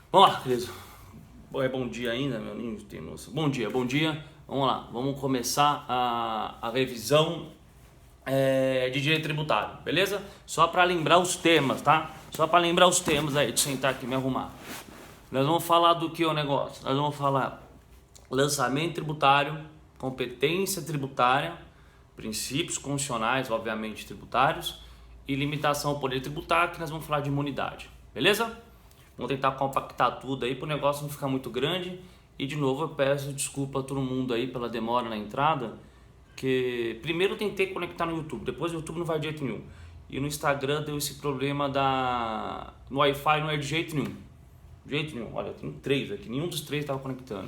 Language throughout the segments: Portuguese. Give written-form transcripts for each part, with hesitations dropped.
Vamos lá, querido. Bom dia ainda, meu ninho tem noção. Bom dia, bom dia. Vamos lá, vamos começar a revisão de direito tributário, beleza? Só para lembrar os temas, tá? Só para lembrar os temas aí, de sentar aqui e me arrumar. Nós vamos falar do que o negócio? Nós vamos falar lançamento tributário, competência tributária, princípios constitucionais, obviamente, tributários, e limitação ao poder tributário, que nós vamos falar de imunidade, beleza? Vamos tentar compactar tudo aí para o negócio não ficar muito grande. E de novo eu peço desculpa a todo mundo aí pela demora na entrada, que primeiro eu tentei conectar no YouTube, depois o YouTube não vai de jeito nenhum. E no Instagram deu esse problema no Wi-Fi, não é de jeito nenhum. De jeito nenhum. Olha, tem 3 aqui, nenhum dos 3 estava conectando.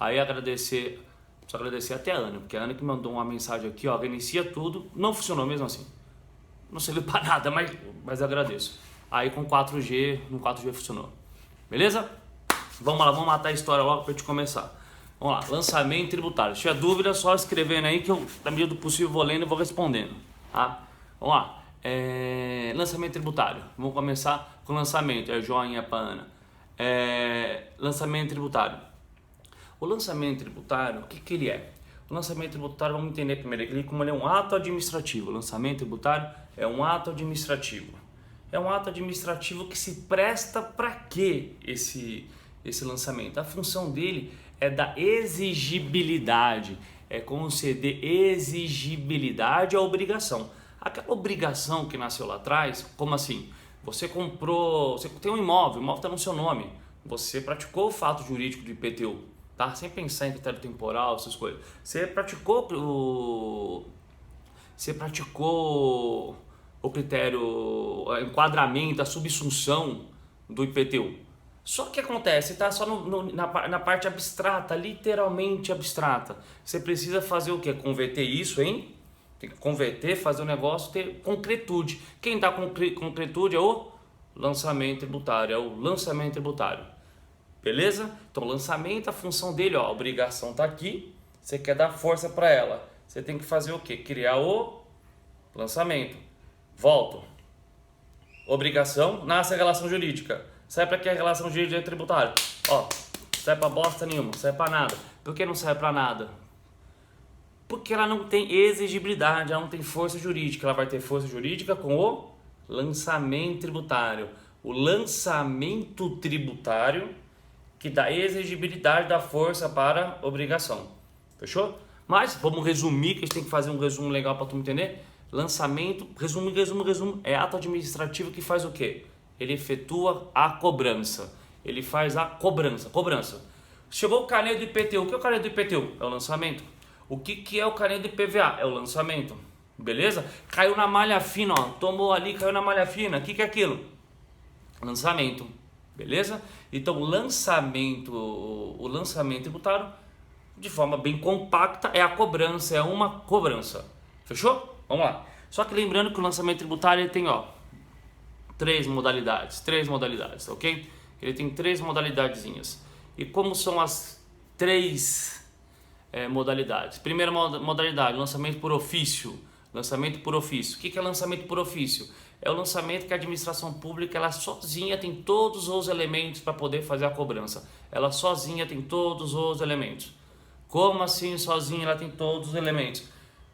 Aí preciso agradecer até a Ana, porque a Ana que mandou uma mensagem aqui, ó, reinicia tudo, não funcionou mesmo assim. Não serviu para nada, mas agradeço. Aí com 4G, no 4G funcionou. Beleza? Vamos lá, vamos matar a história logo pra gente começar. Vamos lá, lançamento tributário. Se tiver dúvida, só escrevendo aí que eu, na medida do possível, vou lendo e vou respondendo. Tá? Vamos lá. Lançamento tributário. Vamos começar com lançamento. É joinha pra Ana. Lançamento tributário. O lançamento tributário, o que ele é? O lançamento tributário, vamos entender primeiro aqui como ele é um ato administrativo. O lançamento tributário é um ato administrativo. É um ato administrativo que se presta para quê esse lançamento? A função dele é da exigibilidade, é conceder exigibilidade à obrigação. Aquela obrigação que nasceu lá atrás, como assim? Você comprou, você tem um imóvel, o imóvel está no seu nome, você praticou o fato jurídico do IPTU, tá? Sem pensar em critério temporal, essas coisas. Você praticou o critério, o enquadramento, a subsunção do IPTU. Só que acontece, tá só na parte abstrata, literalmente abstrata. Você precisa fazer o que? Converter isso em... Tem que converter, fazer o negócio ter concretude. Quem dá concretude é o lançamento tributário, é o lançamento tributário. Beleza? Então, lançamento, a função dele, ó, a obrigação tá aqui, você quer dar força para ela. Você tem que fazer o que? Criar o lançamento. Volto. Obrigação, nasce a relação jurídica. Sai para que a relação jurídica tributária? Ó, sai para bosta nenhuma, sai para nada. Por que não sai para nada? Porque ela não tem exigibilidade, ela não tem força jurídica. Ela vai ter força jurídica com o lançamento tributário. O lançamento tributário que dá exigibilidade da força para obrigação. Fechou? Mas vamos resumir, que a gente tem que fazer um resumo legal para tu entender. Lançamento, resumo, é ato administrativo que faz o quê? Ele efetua a cobrança. Ele faz a cobrança. Chegou o carnê do IPTU. O que é o carnê do IPTU? É o lançamento. O que é o carnê do IPVA? É o lançamento. Beleza? Caiu na malha fina, ó. Tomou ali, caiu na malha fina. O que é aquilo? Lançamento. Beleza? Então, o lançamento tributário, de forma bem compacta, é a cobrança, é uma cobrança. Fechou? Vamos lá. Só que lembrando que o lançamento tributário ele tem, ó, três modalidades, ok? Ele tem 3 modalidadezinhas. E como são as 3 modalidades? Primeira modalidade, lançamento por ofício. O que é lançamento por ofício? É o lançamento que a administração pública, ela sozinha tem todos os elementos para poder fazer a cobrança. Ela sozinha tem todos os elementos. Como assim sozinha ela tem todos os elementos?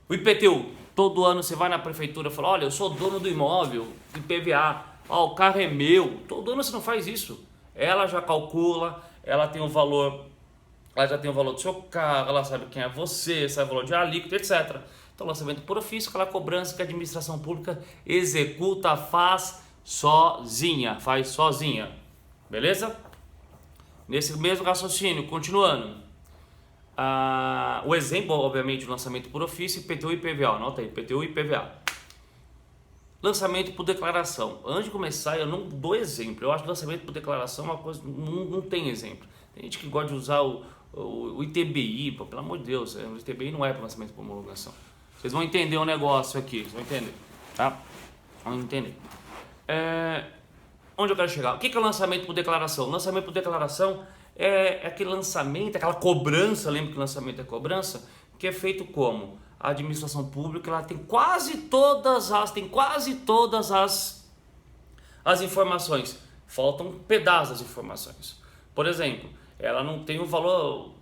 O IPTU, todo ano você vai na prefeitura e fala, olha, eu sou dono do imóvel, do IPVA, ó, o carro é meu. Todo ano você não faz isso. Ela já calcula, ela tem o valor, ela já tem o valor do seu carro, ela sabe quem é você, sabe o valor de alíquota, etc. Então, lançamento por ofício, aquela cobrança que a administração pública executa, faz sozinha. Beleza? Nesse mesmo raciocínio, continuando. O exemplo, obviamente, do lançamento por ofício, IPTU e IPVA. Anota aí, IPTU e IPVA. Lançamento por declaração. Antes de começar, eu não dou exemplo. Eu acho que lançamento por declaração é uma coisa, não tem exemplo. Tem gente que gosta de usar o ITBI, pô, pelo amor de Deus, o ITBI não é para lançamento por homologação. Vocês vão entender o negócio aqui, vocês vão entender, tá? Vão entender. Onde eu quero chegar? O que é o lançamento por declaração? Lançamento por declaração é aquele lançamento, aquela cobrança, lembra que o lançamento é cobrança? Que é feito como? A administração pública ela tem quase todas as informações. Faltam um pedaço das informações. Por exemplo, ela não tem um valor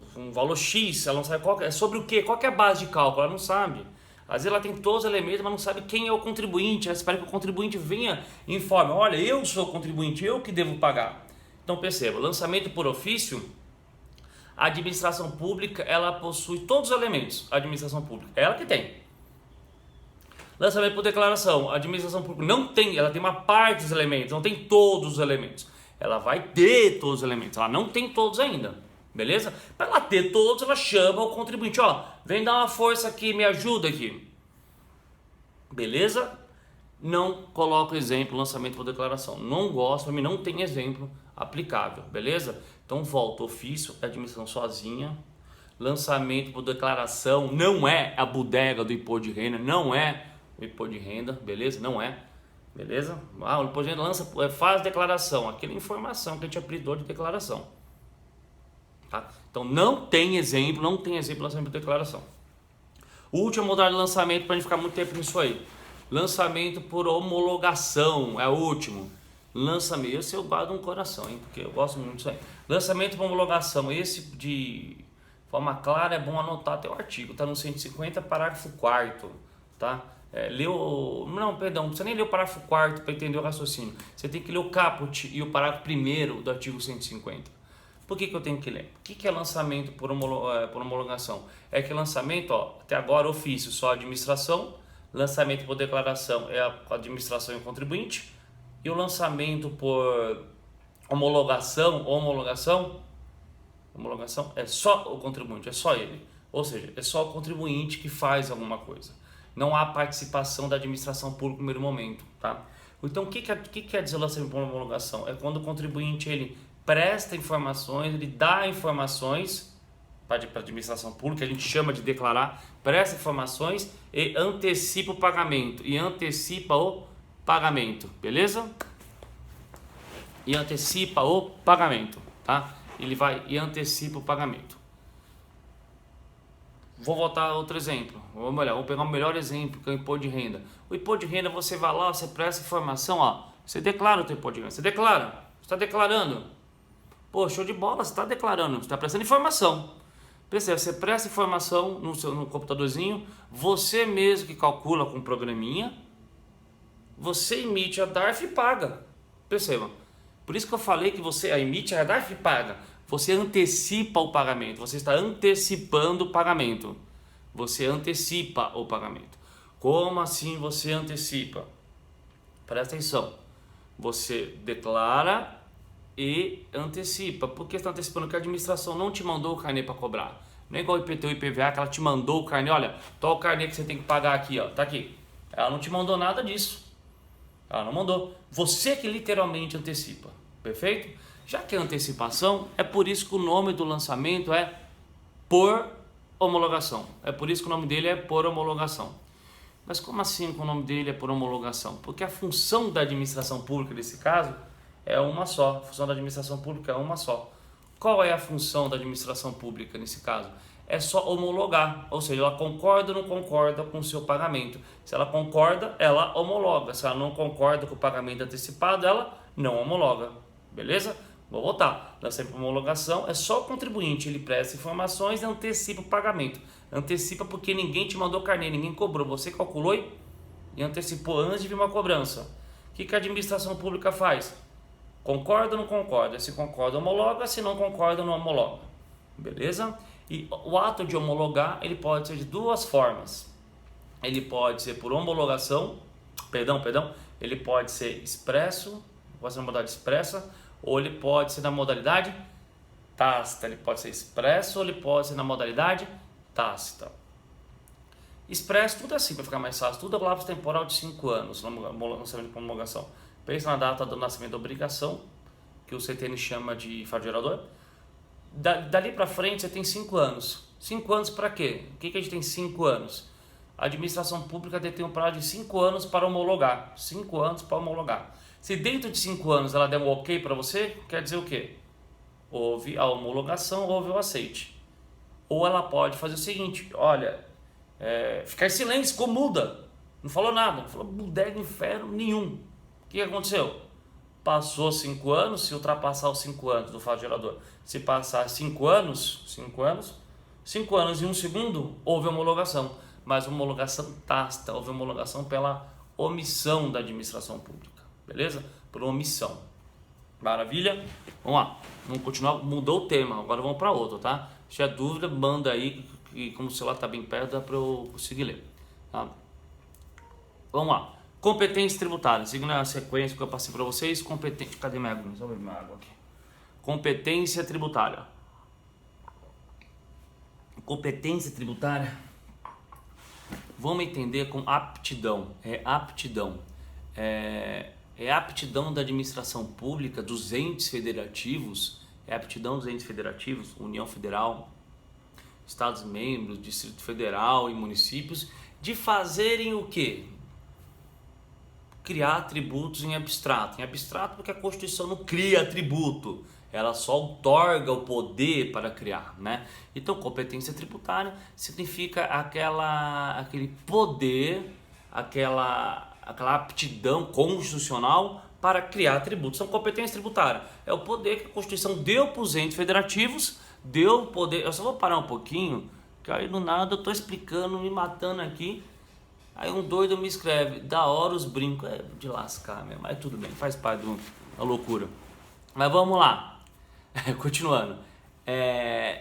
X, ela não sabe qual é sobre o quê, qual que é a base de cálculo, ela não sabe. Às vezes ela tem todos os elementos, mas não sabe quem é o contribuinte. Ela espera que o contribuinte venha e informe: olha, eu sou o contribuinte, eu que devo pagar. Então perceba, lançamento por ofício, a administração pública, ela possui todos os elementos. A administração pública, ela que tem. Lançamento por declaração, a administração pública não tem, ela tem uma parte dos elementos, não tem todos os elementos. Ela vai ter todos os elementos, ela não tem todos ainda, beleza? Para ela ter todos, ela chama o contribuinte: ó, vem dar uma força aqui, me ajuda aqui. Beleza? Não coloco exemplo, lançamento por declaração. Não gosto, para mim não tem exemplo aplicável, beleza? Então volta, ofício é administração sozinha. Lançamento por declaração não é a bodega do imposto de renda, não é o imposto de renda, beleza? Não é, beleza? O imposto de renda lança, faz declaração, aquela informação que a gente aplicou de declaração, tá? Então não tem exemplo lançamento por declaração. O último modalidade de lançamento, para a gente ficar muito tempo nisso aí, lançamento por homologação é o último. Lançamento, esse eu guardo no coração, hein? Porque eu gosto muito disso aí. Lançamento por homologação, esse de forma clara é bom anotar até o artigo, tá no 150, parágrafo 4º, tá? Não precisa nem ler o parágrafo 4º para entender o raciocínio. Você tem que ler o caput e o parágrafo 1º do artigo 150. Por que eu tenho que ler? O que é lançamento por homologação? É que lançamento, ó, até agora ofício, só administração. Lançamento por declaração é a administração e o contribuinte. E o lançamento por homologação é só o contribuinte, é só ele. Ou seja, é só o contribuinte que faz alguma coisa. Não há participação da administração pública no primeiro momento, tá? Então, o que quer dizer lançamento por homologação? É quando o contribuinte ele presta informações, ele dá informações para a administração pública, a gente chama de declarar, presta informações e antecipa o pagamento. Beleza? E antecipa o pagamento, tá? Ele vai e antecipa o pagamento. Vou voltar a outro exemplo. Vamos pegar o melhor exemplo, que é o imposto de renda. O imposto de renda, você vai lá, você presta informação, ó, você declara o teu imposto de renda. Você declara, você está declarando. Pô, show de bola, você está declarando, você está prestando informação. Percebe? Você presta informação no computadorzinho, você mesmo que calcula com um programinha, você emite a DARF e paga. Perceba? Por isso que eu falei que você emite a DARF e paga. Você antecipa o pagamento, você está antecipando o pagamento. Você antecipa o pagamento. Como assim você antecipa? Presta atenção. Você declara e antecipa. Por que você está antecipando? Porque a administração não te mandou o carnê para cobrar. Não é igual o IPTU e IPVA que ela te mandou o carnê. Olha, tá o carnê que você tem que pagar aqui, ó, tá aqui. Ela não te mandou nada disso. Ela não mandou. Você que literalmente antecipa. Perfeito? Já que é antecipação, é por isso que o nome do lançamento é por homologação. É por isso que o nome dele é por homologação. Mas como assim que o nome dele é por homologação? Porque a função da administração pública nesse caso é uma só. A função da administração pública é uma só. Qual é a função da administração pública nesse caso? É só homologar, ou seja, ela concorda ou não concorda com o seu pagamento. Se ela concorda, ela homologa. Se ela não concorda com o pagamento antecipado, ela não homologa. Beleza? Vou voltar. Lançamento por homologação é só o contribuinte, ele presta informações e antecipa o pagamento. Antecipa porque ninguém te mandou carnê, ninguém cobrou. Você calculou e antecipou antes de vir uma cobrança. O que a administração pública faz? Concorda ou não concorda? Se concorda, homologa. Se não concorda, não homologa. Beleza? E o ato de homologar, ele pode ser de duas formas. Ele pode ser por homologação, ele pode ser expresso, pode ser na modalidade expressa, ou ele pode ser na modalidade tácita. Ele pode ser expresso ou ele pode ser na modalidade tácita. Expresso, tudo é assim para ficar mais fácil, tudo é lapso temporal de 5 anos, lançamento de homologação. Pensa na data do nascimento da obrigação, que o CTN chama de fato gerador. Dali para frente você tem 5 anos. 5 anos para quê? O que a gente tem 5 anos? A administração pública detém um prazo de 5 anos para homologar. 5 anos para homologar. Se dentro de 5 anos ela der um ok para você, quer dizer o quê? Houve a homologação, houve o aceite. Ou ela pode fazer o seguinte, olha, ficar em silêncio, ficou muda, não falou nada, não falou bodega, inferno nenhum. O que aconteceu? Passou 5 anos, se ultrapassar os 5 anos do fato gerador, se passar 5 anos, 5 anos e 1 segundo, houve homologação. Mas homologação tácita, houve homologação pela omissão da administração pública. Beleza? Por omissão. Maravilha? Vamos lá. Vamos continuar. Mudou o tema. Agora vamos para outro, tá? Se tiver dúvida, manda aí. E como o celular está bem perto, dá para eu conseguir ler. Tá? Vamos lá. Competência tributária. Seguindo a sequência que eu passei para vocês. Competência. Cadê minha água? Só ver minha água aqui. Competência tributária. Competência tributária. Vamos entender com aptidão. É aptidão. É aptidão da administração pública, dos entes federativos. É aptidão dos entes federativos, União Federal, Estados-membros, Distrito Federal e municípios, de fazerem o quê? Criar tributos em abstrato. Em abstrato porque a Constituição não cria tributo, ela só outorga o poder para criar, né? Então, competência tributária significa aquele poder, aquela aptidão constitucional para criar tributos. Então, competência tributária é o poder que a Constituição deu para os entes federativos, deu poder. Eu só vou parar um pouquinho, que aí do nada eu estou explicando, me matando aqui. Aí um doido me escreve, da hora os brincos, é de lascar mesmo, mas tudo bem, faz parte da loucura. Mas vamos lá, continuando.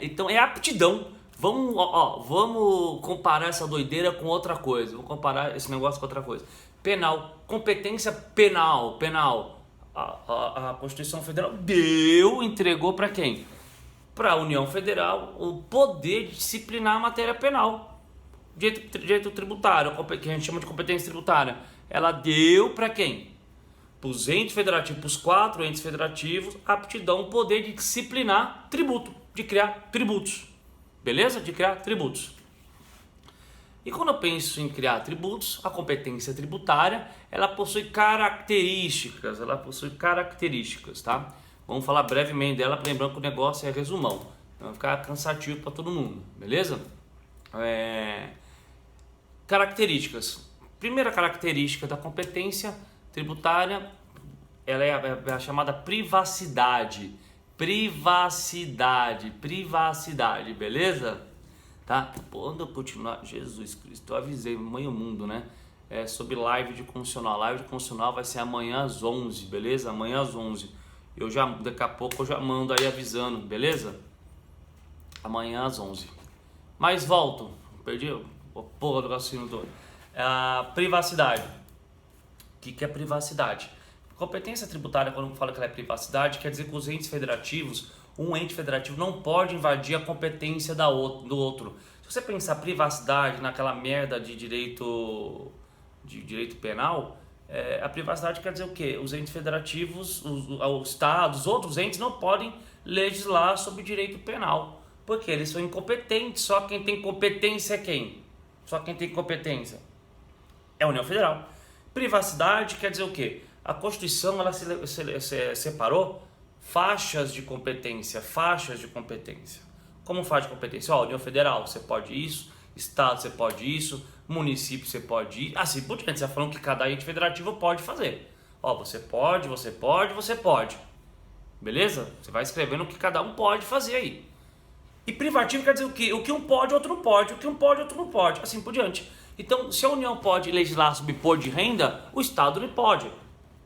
Então é aptidão. Vamos comparar essa doideira com outra coisa. Vou comparar esse negócio com outra coisa. Penal, competência penal. A Constituição Federal entregou para quem? Para a União Federal o poder de disciplinar a matéria penal. Direito tributário, que a gente chama de competência tributária. Ela deu para quem? Para os entes federativos, para os 4 entes federativos, aptidão, o poder de disciplinar tributo, de criar tributos. Beleza? De criar tributos. E quando eu penso em criar tributos, a competência tributária, ela possui características, tá? Vamos falar brevemente dela, lembrando que o negócio é resumão. Então vai ficar cansativo para todo mundo, beleza? Características. Primeira característica da competência tributária, ela é a chamada privacidade. Privacidade, beleza? Tá? Quando eu continuar, Jesus Cristo, eu avisei, mãe o mundo, né? Sobre live de constitucional. Live de constitucional vai ser amanhã às 11, beleza? Amanhã às 11. Daqui a pouco eu já mando aí avisando, beleza? Amanhã às 11. Mas volto, perdi a porra do raciocínio todo. Privacidade. O que é privacidade? Competência tributária, quando eu falo que ela é privacidade, quer dizer que os entes federativos, um ente federativo não pode invadir a competência do outro. Se você pensar privacidade naquela merda de direito penal, a privacidade quer dizer o quê? Os entes federativos, os estados, os outros entes não podem legislar sobre direito penal, porque eles são incompetentes. Só quem tem competência é quem? Só quem tem competência é a União Federal. Privacidade quer dizer o quê? A Constituição ela separou faixas de competência. Como faixa de competência? União Federal, você pode isso. Estado, você pode isso. Município, você pode isso. Assim por diante, você está falando que cada ente federativo pode fazer. Você pode. Beleza? Você vai escrevendo o que cada um pode fazer aí. E privativo quer dizer o quê? O que um pode, outro não pode. O que um pode, outro não pode. Assim por diante. Então, se a União pode legislar sobre imposto de renda, o Estado não pode.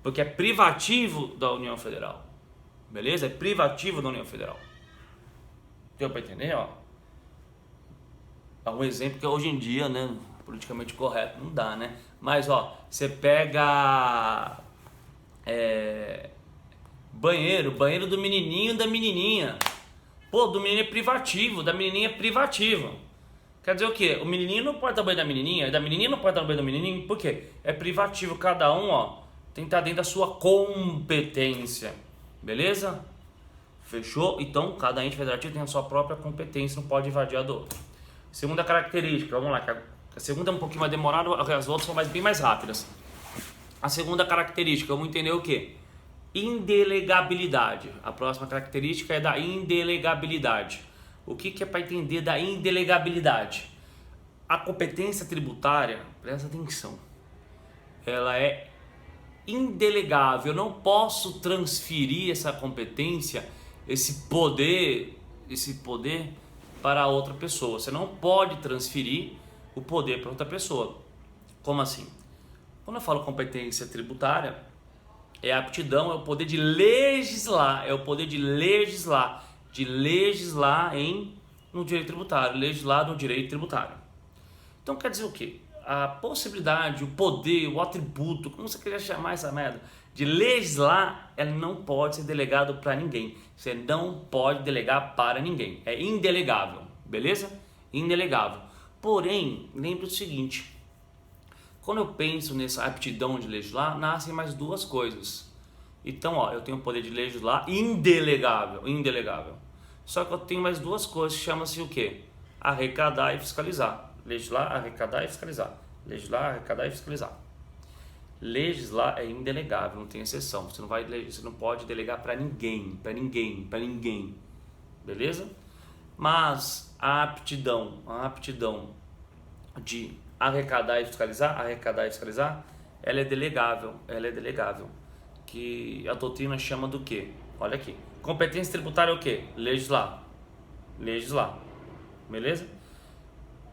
Porque é privativo da União Federal. Beleza? É privativo da União Federal. Deu para entender? É um exemplo que hoje em dia, né, politicamente correto, não dá, né? Mas, você pega banheiro do menininho e da menininha. Do menino é privativo, da menininha é privativo. Quer dizer o quê? O menininho não pode dar banho da menininha, e da menininha não pode dar banho do menininho. Por quê? É privativo, cada um, tem que estar dentro da sua competência. Beleza? Fechou? Então, cada ente federativo tem a sua própria competência, não pode invadir a do outro. Segunda característica, vamos lá, que a segunda é um pouquinho mais demorada, as outras são bem mais rápidas. A segunda característica, vamos entender o quê? Indelegabilidade. A próxima característica é da indelegabilidade. O que é para entender da indelegabilidade? A competência tributária, presta atenção, ela é indelegável. Eu não posso transferir essa competência, esse poder para outra pessoa. Você não pode transferir o poder para outra pessoa. Como assim? Quando eu falo competência tributária, é a aptidão, é o poder de legislar, no direito tributário, legislar no direito tributário. Então quer dizer o quê? A possibilidade, o poder, o atributo, como você queria chamar essa merda, de legislar, ela não pode ser delegado para ninguém. Você não pode delegar para ninguém. É indelegável, beleza? Indelegável. Porém, lembre o seguinte, quando eu penso nessa aptidão de legislar, nascem mais duas coisas. Então, ó, eu tenho o poder de legislar indelegável. Só que eu tenho mais duas coisas que chama-se o quê? Arrecadar e fiscalizar. Legislar, arrecadar e fiscalizar. Legislar, arrecadar e fiscalizar. Legislar é indelegável, não tem exceção. Você não pode delegar para ninguém. Beleza? Mas a aptidão de arrecadar e fiscalizar, ela é delegável. Que a doutrina chama do quê? Olha aqui. Competência tributária é o quê? Legislar. Beleza?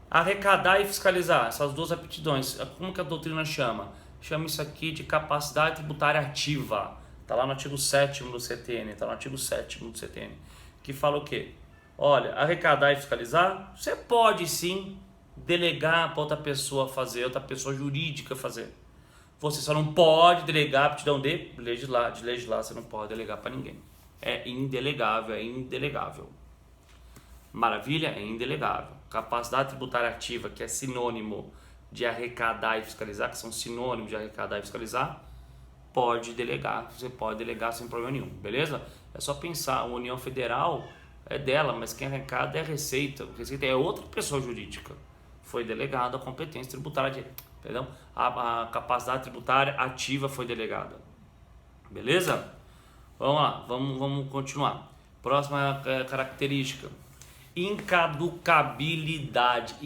Arrecadar e fiscalizar, essas duas aptidões, como que a doutrina chama? Chama isso aqui de capacidade tributária ativa. Está lá no artigo 7º do CTN, que fala o quê? Olha, arrecadar e fiscalizar, você pode sim delegar para outra pessoa fazer, outra pessoa jurídica fazer. Você só não pode delegar a aptidão de legislar, você não pode delegar para ninguém. É indelegável. Maravilha? É indelegável. Capacidade tributária ativa, que é sinônimo de arrecadar e fiscalizar, que são sinônimos de arrecadar e fiscalizar, você pode delegar sem problema nenhum, beleza? É só pensar, a União Federal é dela, mas quem arrecada é a Receita. A Receita é outra pessoa jurídica. Foi delegada a competência tributária, perdão, a capacidade tributária ativa foi delegada. Beleza? Vamos lá, vamos continuar. Próxima característica. Incaducabilidade.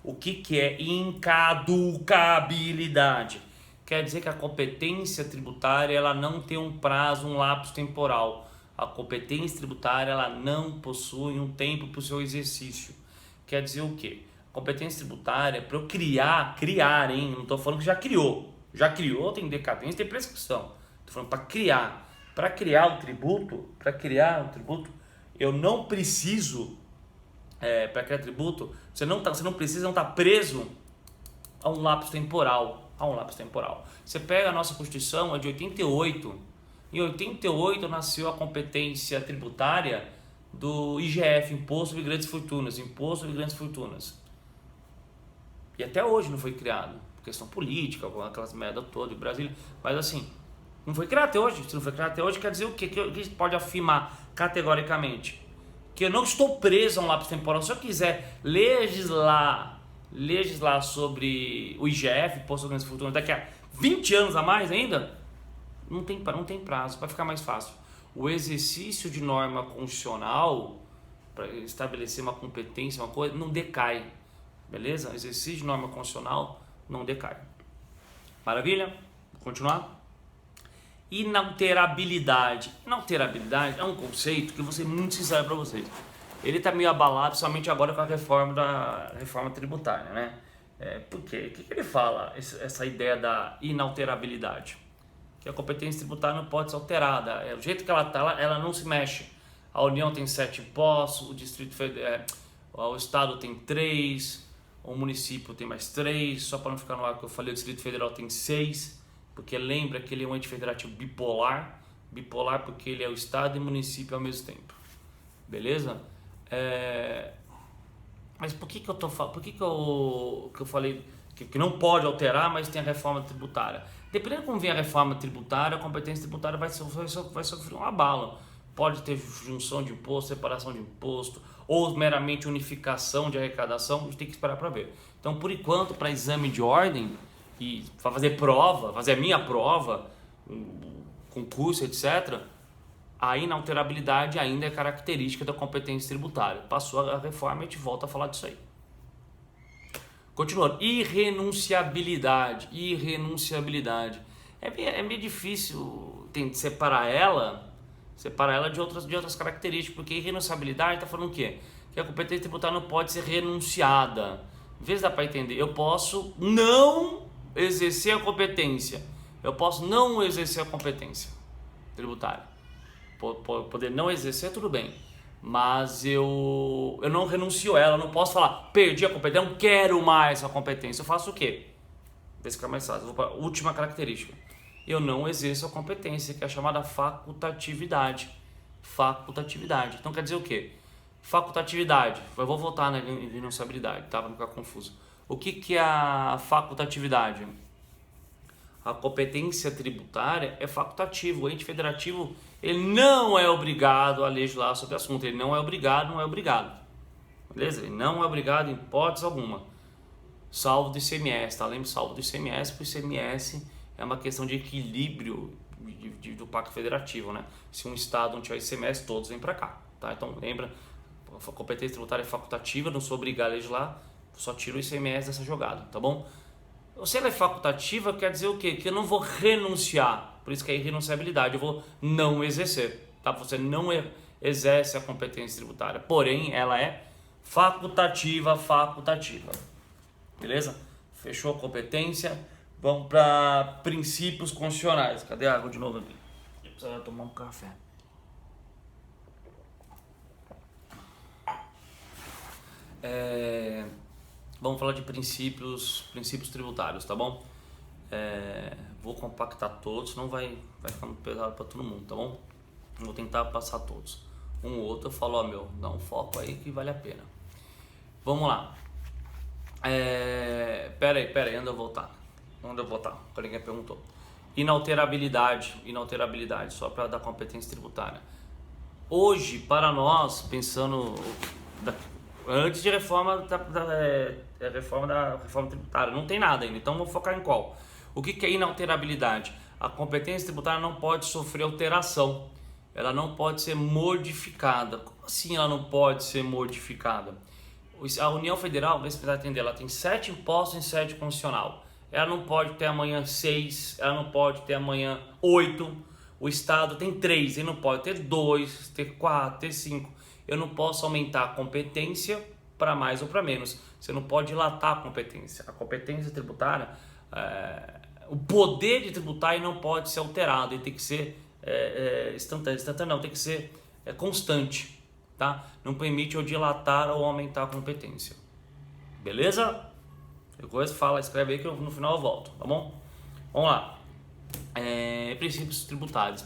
O que é incaducabilidade? Quer dizer que a competência tributária ela não tem um prazo, um lapso temporal. A competência tributária ela não possui um tempo para o seu exercício. Quer dizer o quê? A competência tributária, para eu criar, hein? Não estou falando que já criou, tem decadência, tem prescrição. Estou falando para criar. Para criar o tributo, eu não preciso, para criar tributo, você não precisa não estar preso a um lapso temporal. Você pega a nossa Constituição, é de 88. Em 88 nasceu a competência tributária do IGF, Imposto sobre Grandes Fortunas. E até hoje não foi criado, por questão política, com aquelas merda toda de Brasília, mas assim, não foi criado até hoje. Se não foi criado até hoje, quer dizer o quê? Que a gente pode afirmar categoricamente que eu não estou preso a um lapso temporal. Se eu quiser legislar sobre o IGF, Imposto sobre Grandes Fortunas, daqui a 20 anos a mais ainda, não tem prazo, vai ficar mais fácil. O exercício de norma constitucional, para estabelecer uma competência, uma coisa, não decai, beleza? O exercício de norma constitucional não decai. Maravilha? Vou continuar? Inalterabilidade. Inalterabilidade é um conceito que vou ser muito sincero para vocês. Ele está meio abalado, somente agora com a reforma tributária, né? Por quê? O que ele fala, essa ideia da inalterabilidade? Que a competência tributária não pode ser alterada. O jeito que ela está, ela não se mexe. A União tem 7 impostos, o Distrito Federal, o Estado tem 3, o município tem mais 3, só para não ficar no ar que eu falei, o Distrito Federal tem 6, porque lembra que ele é um ente federativo bipolar porque ele é o Estado e o município ao mesmo tempo. Beleza? Mas por que eu falei que não pode alterar, mas tem a reforma tributária? Dependendo de como vem a reforma tributária, a competência tributária vai sofrer um abalo. Pode ter junção de imposto, separação de imposto, ou meramente unificação de arrecadação, a gente tem que esperar para ver. Então, por enquanto, para exame de ordem, e para fazer a minha prova, concurso, etc., a inalterabilidade ainda é característica da competência tributária. Passou a reforma e a gente volta a falar disso aí. Continuando, irrenunciabilidade. É meio difícil separar ela de outras características, porque irrenunciabilidade está falando o quê? Que a competência tributária não pode ser renunciada. Às vezes dá para entender, eu posso não exercer a competência. Eu posso não exercer a competência tributária. Poder não exercer, tudo bem. Mas eu não renuncio a ela, eu não posso falar, perdi a competência, não quero mais a competência. Eu faço o quê? Vê se fica mais fácil. Eu vou para a última característica. Eu não exerço a competência, que é a chamada facultatividade. Então quer dizer o quê? Facultatividade. Eu vou voltar na renunciabilidade, tá? Para não ficar confuso. O que é a facultatividade? A competência tributária é facultativa. O ente federativo, ele não é obrigado a legislar sobre o assunto. Ele não é obrigado. Beleza? Ele não é obrigado em hipótese alguma. Salvo do ICMS, tá? Lembra? Salvo do ICMS, porque o ICMS é uma questão de equilíbrio do pacto federativo, né? Se um estado não tiver ICMS, todos vêm para cá, tá? Então lembra, a competência tributária é facultativa, não sou obrigado a legislar, só tiro o ICMS dessa jogada, tá bom? Se ela é facultativa, quer dizer o quê? Que eu não vou renunciar, por isso que é irrenunciabilidade, eu vou não exercer, tá? Você não exerce a competência tributária, porém ela é facultativa. Beleza? Fechou a competência. Vamos para princípios constitucionais. Cadê a água de novo aqui? Eu preciso tomar um café. Vamos falar de princípios tributários, tá bom? Vou compactar todos, senão vai ficando pesado para todo mundo, tá bom? Vou tentar passar todos. Um ou outro eu falo, ó, dá um foco aí que vale a pena. Vamos lá. Pera aí, onde eu voltar? Que ninguém perguntou. Inalterabilidade, só para dar competência tributária. Hoje, para nós, pensando antes de reforma reforma tributária, não tem nada ainda, então vamos focar em qual? O que é inalterabilidade? A competência tributária não pode sofrer alteração, ela não pode ser modificada. Como assim ela não pode ser modificada? A União Federal, vê se você entender, ela tem 7 impostos em sede constitucional. Ela não pode ter amanhã 6, ela não pode ter amanhã 8. O Estado tem 3, ele não pode ter 2, ter 4, ter 5. Eu não posso aumentar a competência para mais ou para menos. Você não pode dilatar a competência. A competência tributária, o poder de tributar não pode ser alterado, ele tem que ser instantâneo, não, tem que ser constante. Tá? Não permite eu dilatar ou aumentar a competência. Beleza? Depois escreve aí que no final eu volto, tá bom? Vamos lá. Princípios tributários.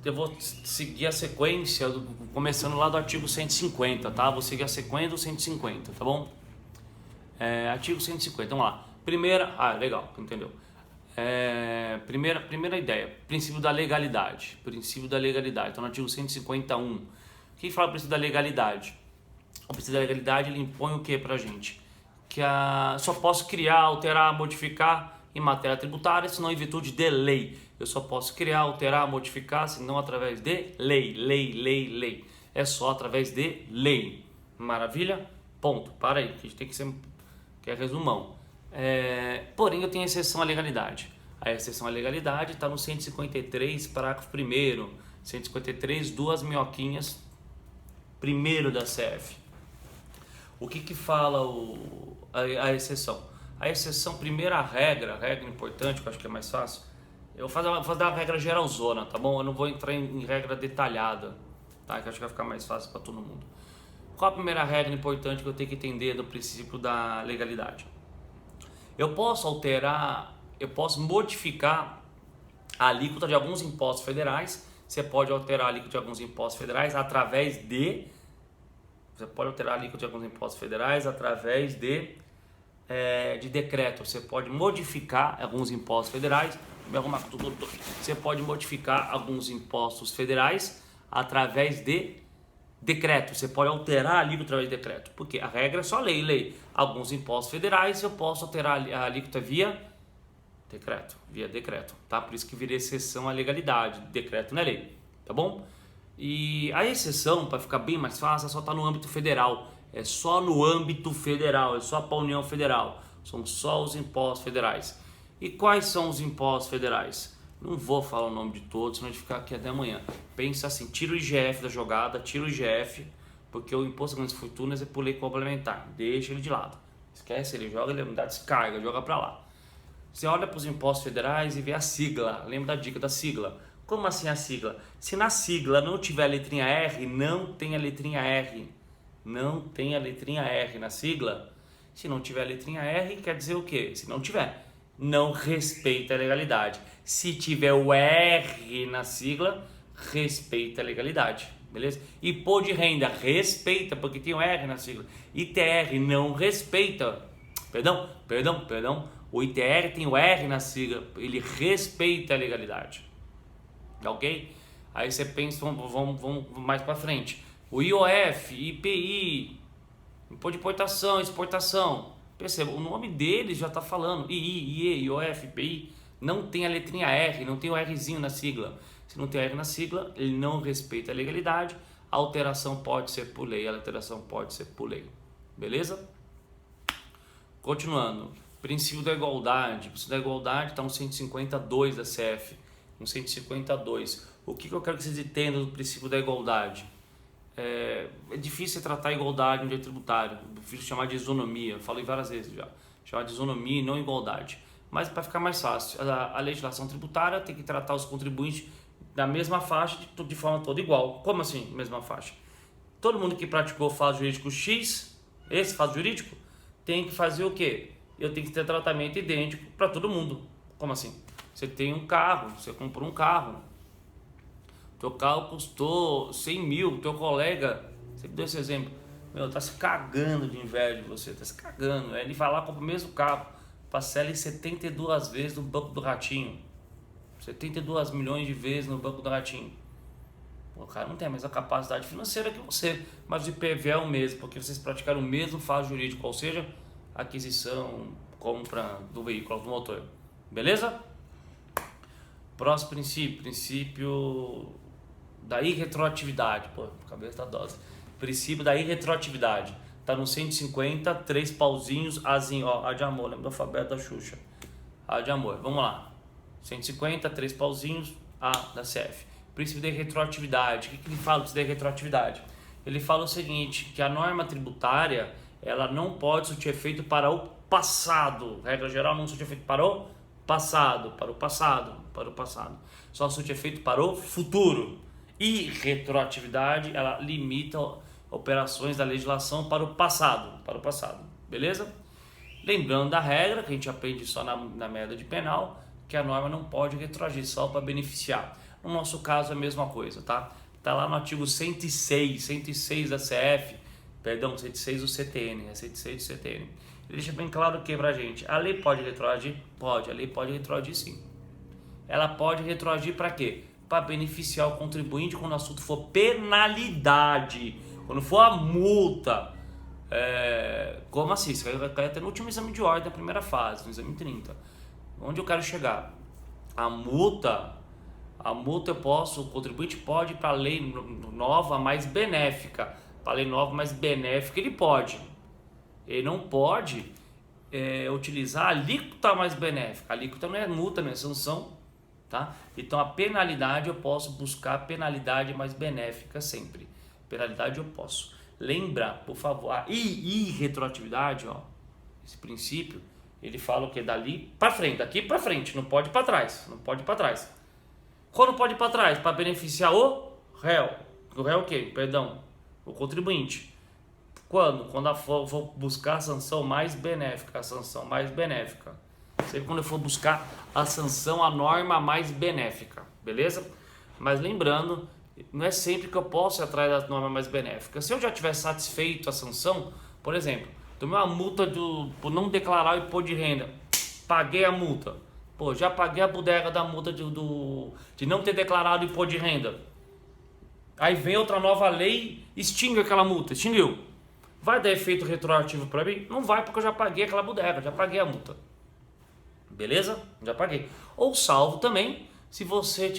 Eu vou seguir a sequência, começando lá do artigo 150, tá? Vou seguir a sequência do 150, tá bom? Artigo 150, vamos lá. Legal, entendeu? Primeira ideia, princípio da legalidade. Então, no artigo 151, o que fala do princípio da legalidade? O princípio da legalidade, ele impõe o que pra gente? Que só posso criar, alterar, modificar em matéria tributária, senão em virtude de lei. Eu só posso criar, alterar, modificar, senão através de lei. É só através de lei. Maravilha? Ponto. Para aí, que a gente tem que ser... que é resumão. Porém, eu tenho exceção à legalidade. A exceção à legalidade está no 153, parágrafo 1º. 153, 2 minhoquinhas, primeiro da CF. O que fala a exceção? A exceção, primeira regra importante, que eu acho que é mais fácil, eu vou fazer uma regra geralzona, tá bom? Eu não vou entrar em regra detalhada, tá? Que eu acho que vai ficar mais fácil para todo mundo. Qual a primeira regra importante que eu tenho que entender do princípio da legalidade? Eu posso modificar a alíquota de alguns impostos federais. Você pode alterar a alíquota de alguns impostos federais através de... decreto. Você pode modificar alguns impostos federais. Você pode modificar alguns impostos federais através de decreto. Você pode alterar a alíquota através de decreto. Porque a regra é só lei. Alguns impostos federais eu posso alterar a alíquota via decreto, tá? Por isso que vira exceção à legalidade. Decreto não é lei, tá bom? E a exceção, para ficar bem mais fácil, é só estar no âmbito federal. É só no âmbito federal, é só para a União Federal. São só os impostos federais. E quais são os impostos federais? Não vou falar o nome de todos, senão a gente ficar aqui até amanhã. Pensa assim, tira o IGF da jogada, tira o IGF, porque o imposto de grandes fortunas é por lei complementar. Deixa ele de lado. Esquece, ele joga, ele dá descarga, joga para lá. Você olha para os impostos federais e vê a sigla. Lembra da dica da sigla? Como assim a sigla? Se na sigla não tiver a letrinha R, não tem a letrinha R. Não tem a letrinha R na sigla. Se não tiver a letrinha R, quer dizer o quê? Se não tiver, não respeita a legalidade. Se tiver o R na sigla, respeita a legalidade. Beleza? Imposto de renda, respeita, porque tem o R na sigla. ITR não respeita. Perdão. O ITR tem o R na sigla, ele respeita a legalidade. Ok? Aí você pensa, vamos mais para frente. O IOF, IPI, imposto de importação, exportação. Perceba, o nome deles já está falando. IE, IOF, IPI. Não tem a letrinha R, não tem o Rzinho na sigla. Se não tem R na sigla, ele não respeita a legalidade. A alteração pode ser por lei, Beleza? Continuando. Princípio da igualdade. O princípio da igualdade está no 152 da CF. No 152. O que eu quero que vocês entendam do princípio da igualdade? É difícil tratar a igualdade no direito tributário. Eu prefiro chamar de isonomia. Eu falei várias vezes já. Chamar de isonomia e não igualdade. Mas para ficar mais fácil, a legislação tributária tem que tratar os contribuintes da mesma faixa, de forma toda igual. Como assim, mesma faixa? Todo mundo que praticou fato jurídico X, esse fato jurídico, tem que fazer o quê? Eu tenho que ter tratamento idêntico para todo mundo. Como assim? Você tem um carro, você comprou um carro, teu carro custou 100 mil, teu colega, você deu esse exemplo, tá se cagando de inveja de você, tá se cagando. Ele vai lá, compra o mesmo carro, parcela em 72 vezes no Banco do Ratinho, 72 milhões de vezes no Banco do Ratinho. O cara não tem a mesma capacidade financeira que você, mas o IPVA é o mesmo, porque vocês praticaram o mesmo fato jurídico, ou seja, aquisição, compra do veículo, do motor. Beleza? Próximo princípio da irretroatividade. Pô, cabeça da dose. Princípio da irretroatividade. Tá no 150, 3 pauzinhos, Azinho, ó, A de amor, lembra do alfabeto da Xuxa. A de amor, vamos lá. 150, 3 pauzinhos, A da CF. Princípio da irretroatividade. O que ele fala da irretroatividade? Ele fala o seguinte, que a norma tributária, ela não pode surtir efeito para o passado. Regra geral, não surtir efeito para o passado. Só surtir efeito para o futuro. E retroatividade, ela limita operações da legislação para o passado. Beleza? Lembrando da regra, que a gente aprende só na merda de penal, que a norma não pode retroagir, só para beneficiar. No nosso caso é a mesma coisa, tá? Tá lá no artigo 106 da CF, perdão, 106 do CTN, é 106 do CTN. Ele deixa bem claro que pra gente, a lei pode retroagir? Pode, a lei pode retroagir sim. Ela pode retroagir para quê? Para beneficiar o contribuinte quando o assunto for penalidade, quando for a multa. Como assim? Isso vai cair até no último exame de ordem da primeira fase, no exame 30. Onde eu quero chegar? A multa o contribuinte pode ir para a lei nova mais benéfica. Para a lei nova mais benéfica ele pode. Ele não pode utilizar a alíquota mais benéfica. A alíquota não é multa, não é sanção. Tá? Então a penalidade eu posso buscar a penalidade mais benéfica sempre. Penalidade eu posso. Lembra, por favor, a irretroatividade, ó, esse princípio, ele fala o que? Dali para frente, daqui para frente, não pode ir para trás. Quando pode ir para trás? Para beneficiar o réu. O réu o quê? Perdão, o contribuinte. Quando? Quando eu for buscar a sanção mais benéfica. Sempre quando eu for buscar a sanção, a norma mais benéfica. Beleza? Mas lembrando, não é sempre que eu posso ir atrás da norma mais benéfica. Se eu já tiver satisfeito a sanção, por exemplo, tomei uma multa por não declarar o imposto de renda. Paguei a multa. Pô, já paguei a bodega da multa de não ter declarado o imposto de renda. Aí vem outra nova lei, extingue aquela multa. Extinguiu. Vai dar efeito retroativo para mim? Não vai, porque eu já paguei aquela bodega, já paguei a multa. Beleza? Já paguei. Ou salvo também, se você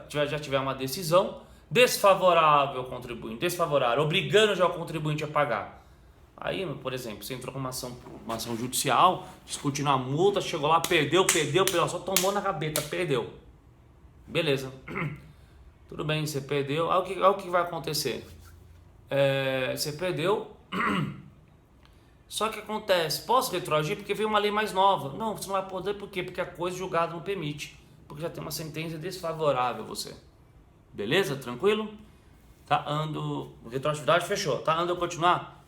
já tiver uma decisão desfavorável ao contribuinte, desfavorável, obrigando já o contribuinte a pagar. Aí, por exemplo, você entrou com uma ação judicial, discutindo a multa, chegou lá, perdeu, só tomou na rabeta, perdeu. Beleza. Tudo bem, você perdeu. Aí o que vai acontecer? Você perdeu. Só que acontece, posso retroagir porque veio uma lei mais nova. Não, você não vai poder, por quê? Porque a coisa julgada não permite. Porque já tem uma sentença desfavorável a você. Beleza? Tranquilo? Tá, retroatividade fechou. Tá, eu continuar?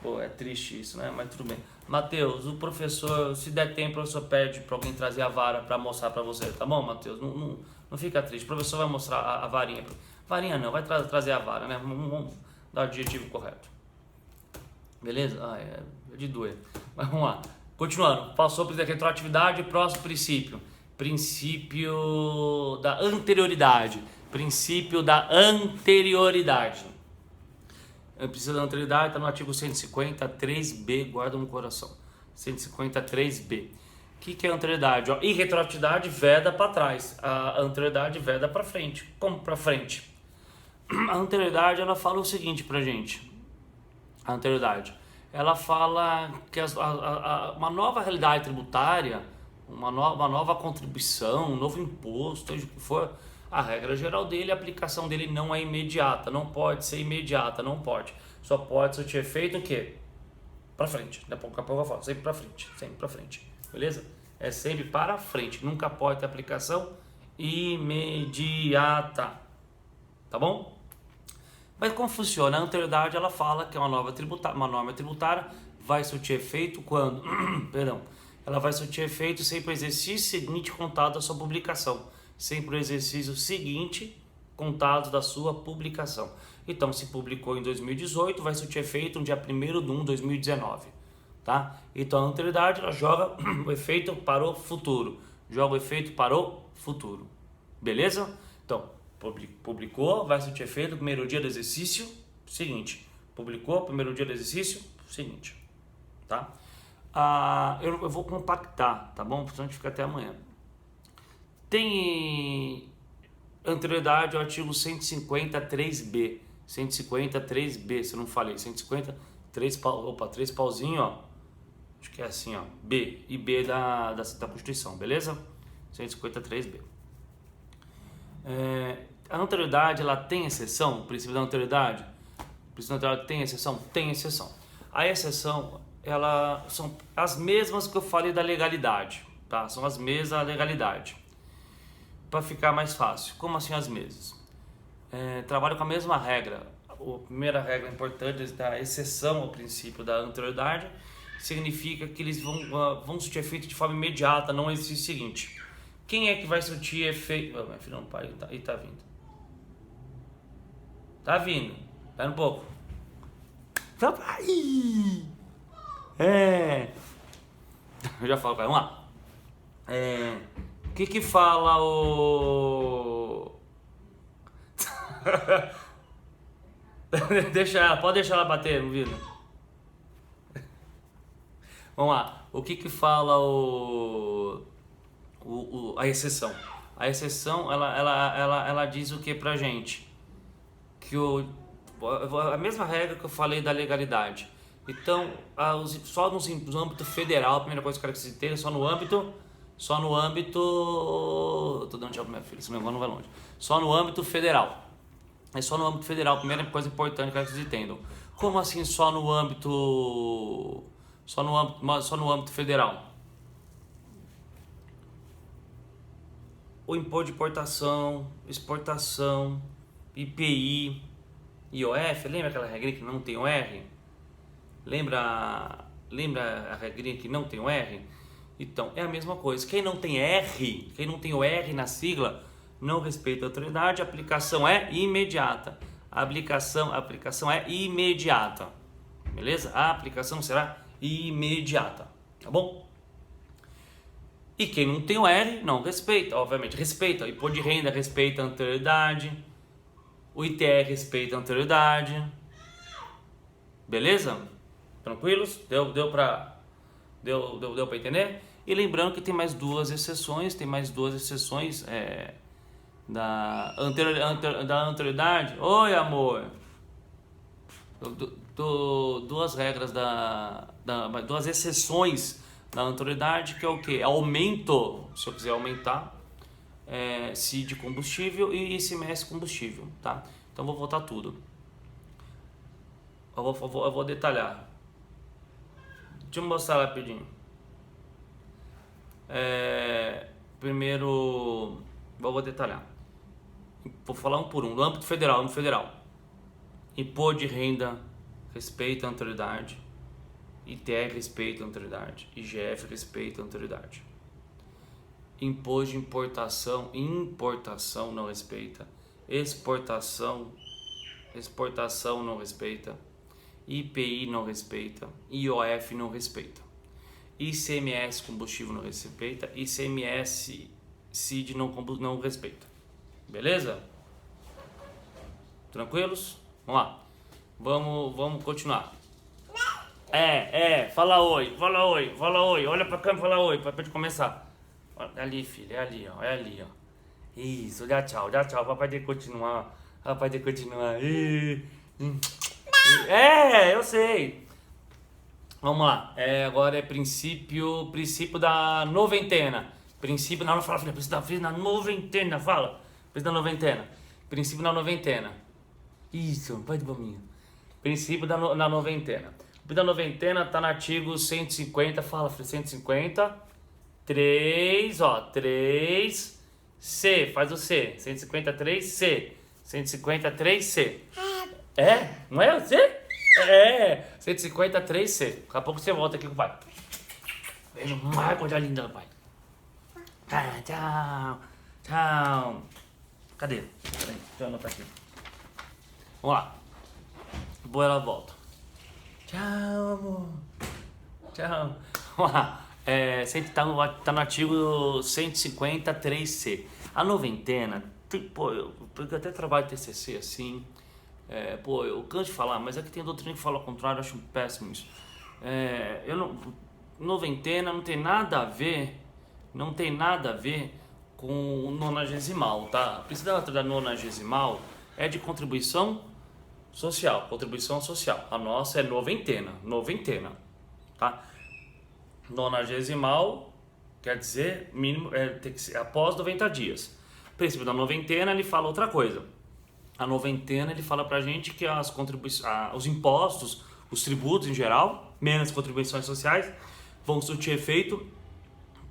Pô, é triste isso, né? Mas tudo bem. Matheus, o professor, se der tempo, o professor pede para alguém trazer a vara para mostrar para você. Tá bom, Matheus? Não fica triste. O professor vai mostrar a varinha. Varinha não, vai trazer a vara, né? Vamos dar o adjetivo correto. Beleza? É de doer. Mas vamos lá. Continuando. Passou por retroatividade, próximo princípio. Princípio da anterioridade. Princípio da anterioridade. O princípio da anterioridade está no artigo 153b, guarda no coração. 153b. O que é anterioridade? E retroatividade veda para trás. A anterioridade veda para frente. Como para frente? A anterioridade, ela fala o seguinte pra gente. A anterioridade, ela fala que uma nova realidade tributária, uma nova contribuição, um novo imposto, seja o que for, a regra geral dele, a aplicação dele não é imediata, não pode ser imediata, não pode. Só pode surtir efeito o quê? Para frente. Daqui a pouco eu falo, sempre para frente, beleza? É sempre para frente, nunca pode ter aplicação imediata, tá bom? Mas como funciona? A anterioridade, ela fala que é uma norma tributária vai surtir efeito quando, perdão, ela vai surtir efeito sempre o exercício seguinte contado da sua publicação, sempre o exercício seguinte contado da sua publicação. Então, se publicou em 2018, vai surtir efeito no dia 1º de 1 de 2019, tá? Então, a anterioridade, ela joga o efeito para o futuro, beleza? Então, publicou, vai surtir efeito no primeiro dia do exercício seguinte. Publicou, primeiro dia do exercício seguinte. Tá? Eu vou compactar, tá bom? Portanto, a gente fica até amanhã. Tem anterioridade ao artigo 153b. 153b, se eu não falei. 153, três pauzinho, ó. Acho que é assim, ó. B e B da Constituição, beleza? 153b. A anterioridade, ela tem exceção? O princípio da anterioridade? O princípio da anterioridade tem exceção? Tem exceção. A exceção, são as mesmas que eu falei da legalidade, tá? São as mesmas da legalidade. Para ficar mais fácil. Como assim as mesmas? Trabalho com a mesma regra. A primeira regra importante da exceção ao princípio da anterioridade significa que eles vão surtir efeito de forma imediata, não existe o seguinte. Quem é que vai surtir efeito? Meu filho não para, ele tá vindo. Tá vindo. Espera um pouco. Eu já falo, vamos lá. O que fala o... pode deixar ela bater, não viu? Vamos lá. O que fala a exceção? A exceção, ela diz o que pra gente? Que a mesma regra que eu falei da legalidade. Então, só no âmbito federal, a primeira coisa que eu quero que você tenha, só no âmbito... Tô dando tchau pra minha filha, se meu irmão não vai longe. Só no âmbito federal. É só no âmbito federal, primeira coisa importante que eu quero que vocês entendam. Como assim só no âmbito federal? O imposto de importação, exportação, IPI, IOF, lembra aquela regrinha que não tem o R? Lembra a regrinha que não tem o R? Então, é a mesma coisa. Quem não tem R, quem não tem o R na sigla, não respeita a autoridade, a aplicação é imediata. A aplicação é imediata. Beleza? A aplicação será imediata. Tá bom? E quem não tem o R, não respeita. Obviamente, respeita. O imposto de renda respeita a anterioridade. O ITR respeita a anterioridade. Beleza? Tranquilos? Deu para entender? E lembrando que tem mais duas exceções, da anterioridade. Oi, amor. Duas regras duas exceções da anterioridade, que é o que? Aumento, se eu quiser aumentar, CI de combustível e ICMS combustível, tá? Então vou voltar tudo. Eu vou detalhar. Deixa eu mostrar rapidinho. Primeiro, vou detalhar. Vou falar um por um. No âmbito federal, imposto de renda respeita a anterioridade, ITR respeita a anterioridade, IGF respeita a anterioridade. Imposto de importação não respeita, exportação não respeita, IPI não respeita, IOF não respeita, ICMS combustível não respeita, ICMS CID não respeita. Beleza? Tranquilos? Vamos lá. Vamos continuar. Fala oi. Olha pra câmera e fala oi, pra gente começar. Ali, filho, é ali, ó. Isso, dá tchau. Papai tem que continuar. Eu sei. Vamos lá. Agora é princípio da noventena. Não fala, filha, princípio da noventena, fala. Princípio da noventena. Princípio da noventena. Isso, vai de bominha. Princípio da noventena. O princípio da noventena tá no artigo 150, fala, filha, 150. 3C, faz o C. 153C. 153C. Não é o C? 153C. Daqui a pouco você volta aqui com o pai. Beijo, coisa linda, pai. Tchau. Cadê? Peraí, deixa eu anotar aqui. Vamos lá. Boa, ela volta. Tchau, amor. Tchau. Vamos lá. Tá no artigo 153C. A noventena, eu até trabalho TCC assim. Eu canso de falar, mas é que tem doutrina que fala ao contrário, eu acho péssimo isso. Noventena não tem nada a ver com o nonagesimal, tá? A princípio da nonagesimal é de contribuição social. A nossa é noventena, tá? Nonagesimal quer dizer mínimo, tem que ser após 90 dias. O princípio da noventena, ele fala outra coisa. A noventena, ele fala pra gente que os impostos, os tributos em geral, menos contribuições sociais, vão surtir efeito.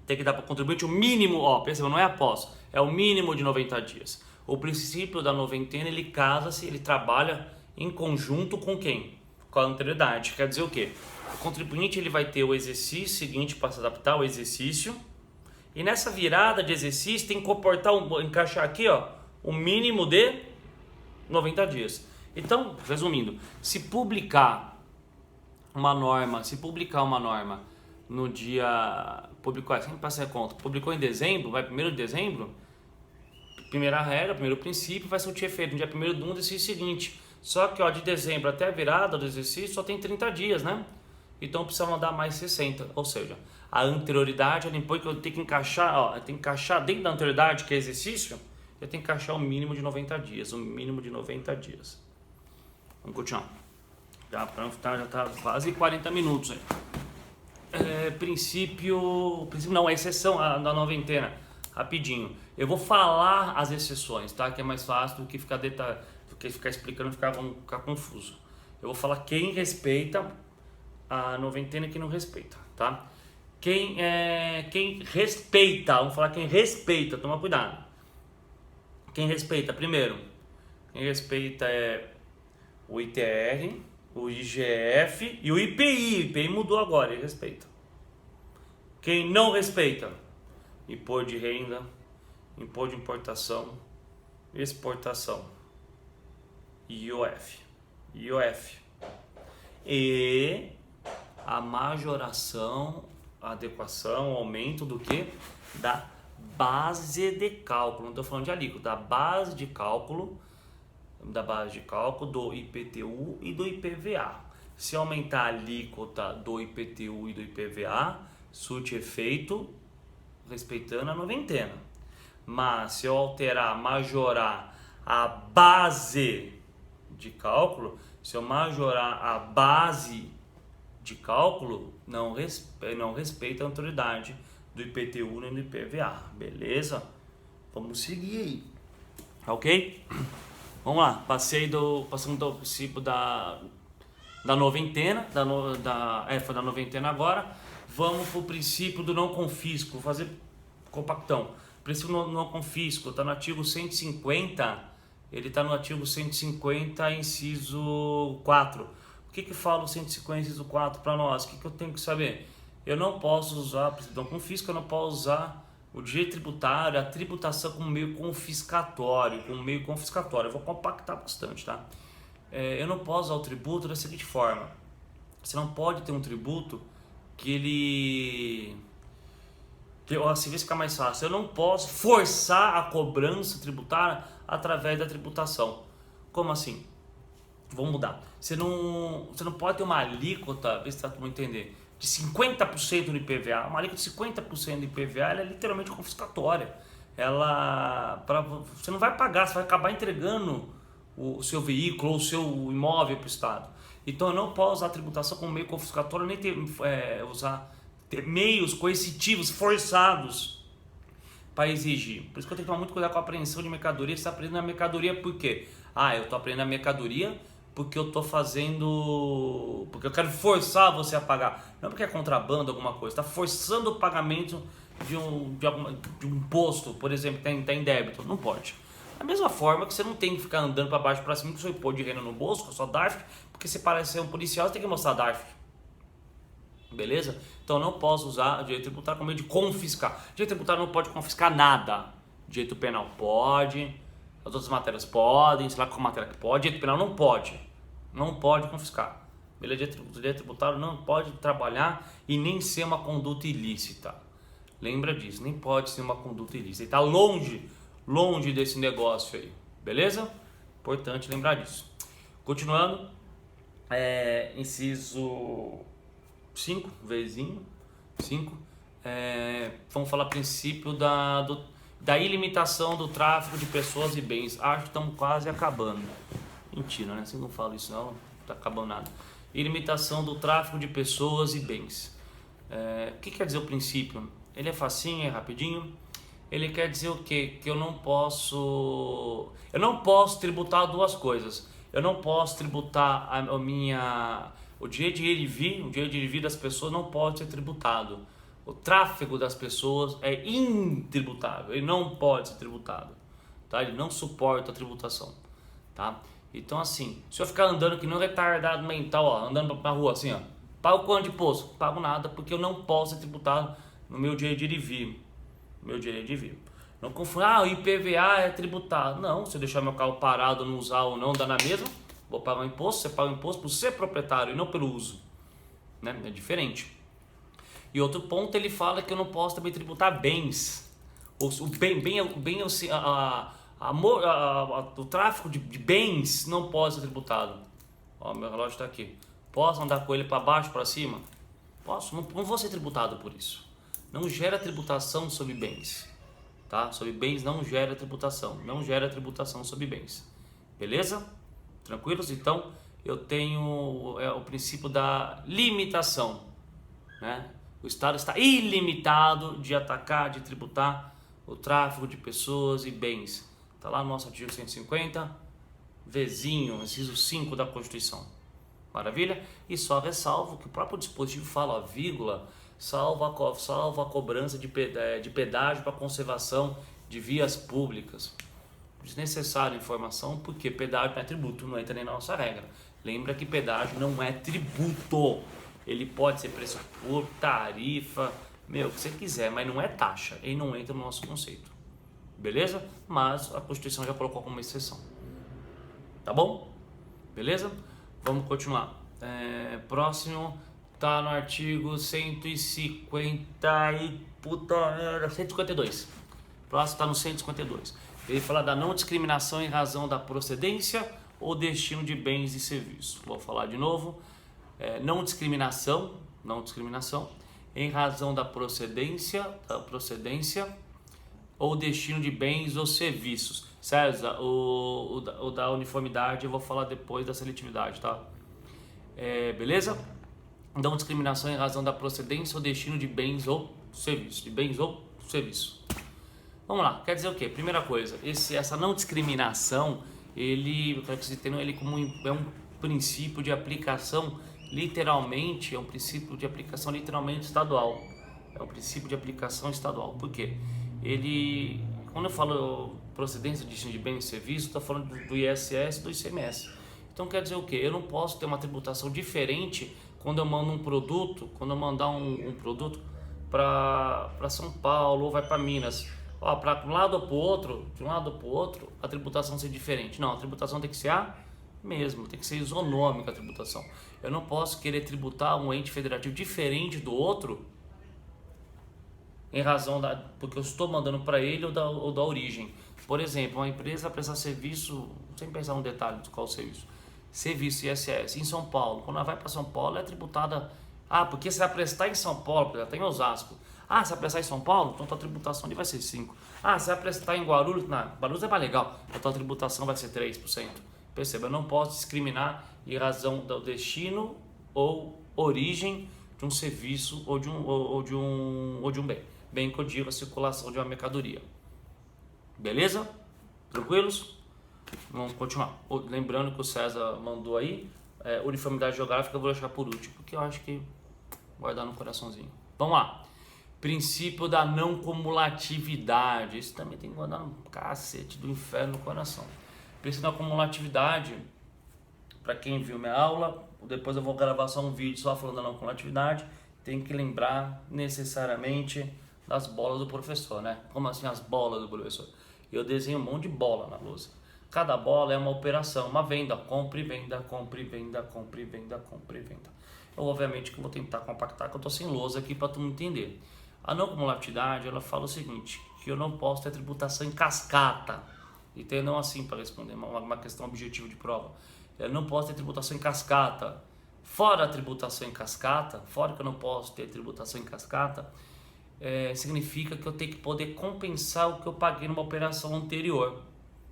Tem que dar para o contribuinte o mínimo, perceba, não é após, é o mínimo de 90 dias. O princípio da noventena, ele casa-se, ele trabalha em conjunto com quem? Com a anterioridade. Quer dizer o quê? O contribuinte, ele vai ter o exercício seguinte para se adaptar ao exercício, e nessa virada de exercício tem que encaixar aqui, o mínimo de 90 dias. Então, resumindo, se publicar uma norma no dia... Publicou em dezembro, vai 1º de dezembro, primeira regra, primeiro princípio, vai surtir efeito no dia 1º do exercício seguinte. Só que de dezembro até a virada do exercício só tem 30 dias, né? Então precisa mandar mais 60, ou seja, a anterioridade, ela impõe que eu tenho que encaixar, dentro da anterioridade, que é exercício, eu tenho que encaixar o mínimo de 90 dias, Vamos continuar. Já tá quase 40 minutos aí. Princípio não, a exceção da noventena, rapidinho. Eu vou falar as exceções, tá? Que é mais fácil do que ficar explicando, vamos ficar confuso. Eu vou falar quem respeita a noventena e quem não respeita, tá? Quem respeita, vamos falar quem respeita, toma cuidado. Quem respeita, primeiro, quem respeita é o ITR, o IGF e o IPI. O IPI mudou agora, ele respeita. Quem não respeita? Imposto de renda, imposto de importação, exportação, IOF. E a majoração, a adequação, o aumento do que? Da base de cálculo. Não estou falando de alíquota, da base de cálculo do IPTU e do IPVA. Se aumentar a alíquota do IPTU e do IPVA, surte efeito respeitando a noventena. Mas se eu alterar, majorar a base de cálculo, se eu majorar a base de cálculo, não respeita a autoridade do IPTU nem do IPVA, beleza? Vamos seguir aí, ok? Vamos lá, passando do princípio da noventena, foi da noventena agora, vamos pro princípio do não confisco, vou fazer compactão. O princípio do não confisco está no artigo 150, ele está no artigo 150, inciso 4. O que fala o 150, inciso 4 para nós? O que eu tenho que saber? Eu não posso usar, princípio do não confisco, eu não posso usar o direito tributário, a tributação como meio confiscatório, Eu vou compactar bastante, tá? Eu não posso usar o tributo da seguinte forma. Você não pode ter um tributo que ele... assim vai ficar mais fácil. Eu não posso forçar a cobrança tributária através da tributação. Como assim? Vamos mudar. Você não pode ter uma alíquota, vê se você vai entender, de 50% do IPVA. Uma alíquota de 50% do IPVA, ela é literalmente confiscatória. Você não vai pagar, você vai acabar entregando o seu veículo ou o seu imóvel para o Estado. Então eu não posso usar a tributação como meio confiscatório, nem ter meios coercitivos, forçados para exigir. Por isso que eu tenho que tomar muito cuidado com a apreensão de mercadoria. Você está apreendendo a mercadoria por quê? Eu estou apreendendo a mercadoria porque eu estou fazendo... porque eu quero forçar você a pagar. Não porque é contrabando, alguma coisa. Está forçando o pagamento de um imposto, por exemplo, que está em débito. Não pode. Da mesma forma que você não tem que ficar andando para baixo e para cima com o seu imposto de renda no bolso, com a sua DARF, porque você parece ser um policial, você tem que mostrar a DARF. Beleza? Então eu não posso usar o direito tributário como meio de confiscar. O direito tributário não pode confiscar nada. O direito penal pode, as outras matérias podem, sei lá qual matéria que pode. O direito penal não pode. Não pode confiscar. Beleza? O direito tributário não pode trabalhar e nem ser uma conduta ilícita. Lembra disso, nem pode ser uma conduta ilícita. Ele está longe desse negócio aí. Beleza? Importante lembrar disso. Continuando, inciso 5, vezinho, 5, vamos falar princípio da ilimitação do tráfico de pessoas e bens. Acho que estamos quase acabando. Mentira, né? Você não fala isso não, não está acabando nada. Ilimitação do tráfico de pessoas e bens. O que quer dizer o princípio? Ele é facinho, é rapidinho. Ele quer dizer o quê? Que eu não posso tributar duas coisas. Eu não posso tributar o direito de ir e vir, o direito de ir e vir das pessoas não pode ser tributado. O tráfego das pessoas é intributável, ele não pode ser tributado, tá? Ele não suporta a tributação, tá? Então assim, se eu ficar andando que nem um retardado mental, ó, andando na rua assim, ó, pago quanto de imposto? Pago nada, porque eu não posso ser tributado no meu direito de ir e vir. Meu direito de vir. Não confunda, o IPVA é tributado. Não, se eu deixar meu carro parado, não usar ou não, dá na mesma, vou pagar um imposto, você paga o imposto por ser proprietário e não pelo uso. Né? É diferente. E outro ponto, ele fala que eu não posso também tributar bens. O tráfico de bens não pode ser tributado. Ó, meu relógio está aqui. Posso andar com ele para baixo, para cima? Posso, não vou ser tributado por isso. Não gera tributação sobre bens, tá? Sobre bens não gera tributação sobre bens, beleza? Tranquilos? Então, eu tenho o princípio da limitação, né? O Estado está ilimitado de atacar, de tributar o tráfico de pessoas e bens. Tá lá no nosso artigo 150, vezinho, inciso 5 da Constituição. Maravilha? E só ressalvo que o próprio dispositivo fala, vírgula, salva a cobrança de pedágio para conservação de vias públicas. Desnecessária informação, porque pedágio não é tributo, não entra nem na nossa regra. Lembra que pedágio não é tributo. Ele pode ser preço por tarifa, o que você quiser, mas não é taxa. Ele não entra no nosso conceito. Beleza? Mas a Constituição já colocou como exceção. Tá bom? Beleza? Vamos continuar. Próximo... Tá no artigo 152. Próximo tá no 152. Ele fala da não discriminação em razão da procedência ou destino de bens e serviços. Vou falar de novo. Não discriminação em razão da procedência ou destino de bens ou serviços. César, o da uniformidade eu vou falar depois da seletividade, tá? Beleza? Então, discriminação em razão da procedência ou destino de bens ou serviços. De bens ou serviços. Vamos lá, quer dizer o quê? Primeira coisa, essa não discriminação, eu quero que vocês entendam ele como é um princípio de aplicação literalmente, estadual. É um princípio de aplicação estadual. Por quê? Quando eu falo procedência, destino de bens e serviços, estou falando do ISS e do ICMS. Então quer dizer o quê? Eu não posso ter uma tributação diferente quando eu mando um produto, quando eu mandar um produto para São Paulo ou vai para Minas. Para de um lado para o outro, a tributação ser diferente. Não, a tributação tem que ser a mesma, tem que ser isonômica a tributação. Eu não posso querer tributar um ente federativo diferente do outro em razão porque eu estou mandando para ele ou da origem. Por exemplo, uma empresa prestar serviço, sem pensar no detalhe de qual serviço, serviço ISS em São Paulo. Quando ela vai para São Paulo, é tributada. Porque você vai prestar em São Paulo, porque ela está em Osasco. Você vai prestar em São Paulo? Então a tua tributação ali vai ser 5%. Você vai prestar em Guarulhos? Não, Guarulhos é mais legal. A tua tributação vai ser 3%. Perceba, eu não posso discriminar em razão do destino ou origem de um serviço ou de um bem. Bem que eu digo a circulação de uma mercadoria. Beleza? Tranquilos? Vamos continuar. Lembrando que o César mandou aí, uniformidade geográfica eu vou deixar por último, porque eu acho que guardar no coraçãozinho. Vamos lá. Princípio da não cumulatividade. Isso também tem que guardar no cacete do inferno no coração. Princípio da cumulatividade, para quem viu minha aula, depois eu vou gravar só um vídeo só falando da não cumulatividade, tem que lembrar necessariamente das bolas do professor, né? Como assim as bolas do professor? Eu desenho um monte de bola na lousa. Cada bola é uma operação, uma venda, compra e venda, compra e venda, compra e venda, compra e venda. Eu obviamente que vou tentar compactar, que eu tô sem lousa aqui para tu não entender. A não cumulatividade, ela fala o seguinte, que eu não posso ter tributação em cascata. Entendam assim para responder uma questão objetiva de prova. Eu não posso ter tributação em cascata. Fora a tributação em cascata, fora que eu não posso ter tributação em cascata, significa que eu tenho que poder compensar o que eu paguei numa operação anterior.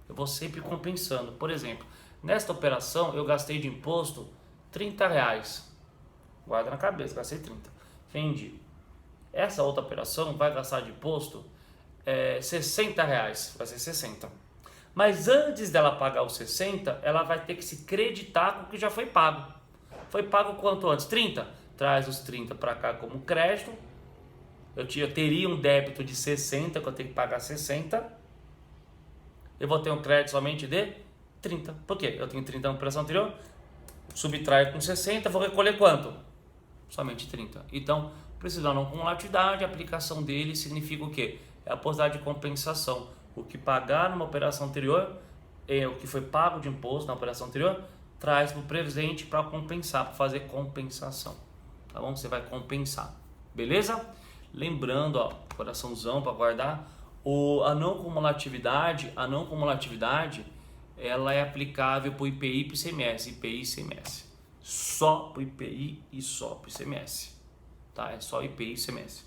Eu vou sempre compensando. Por exemplo, nesta operação eu gastei de imposto R$30. Guarda na cabeça, gastei 30. Vendi. Essa outra operação vai gastar de imposto R$60, vai ser 60. Mas antes dela pagar os 60, ela vai ter que se creditar com o que já foi pago. Foi pago quanto antes? 30? Traz os 30 para cá como crédito. Eu teria um débito de 60, que eu tenho que pagar 60. Eu vou ter um crédito somente de 30. Por quê? Eu tenho 30 na operação anterior, subtraio com 60, vou recolher quanto? Somente 30. Então, precisa da não cumulatividade, a aplicação dele significa o quê? É a possibilidade de compensação. O que pagar numa operação anterior, o que foi pago de imposto na operação anterior, traz para o presente para compensar, para fazer compensação. Tá bom? Você vai compensar. Beleza? Lembrando, coraçãozão para guardar, a não cumulatividade, ela é aplicável para o IPI e para o ICMS, IPI e ICMS. Só para o IPI e só para o ICMS. Tá? É só IPI e ICMS.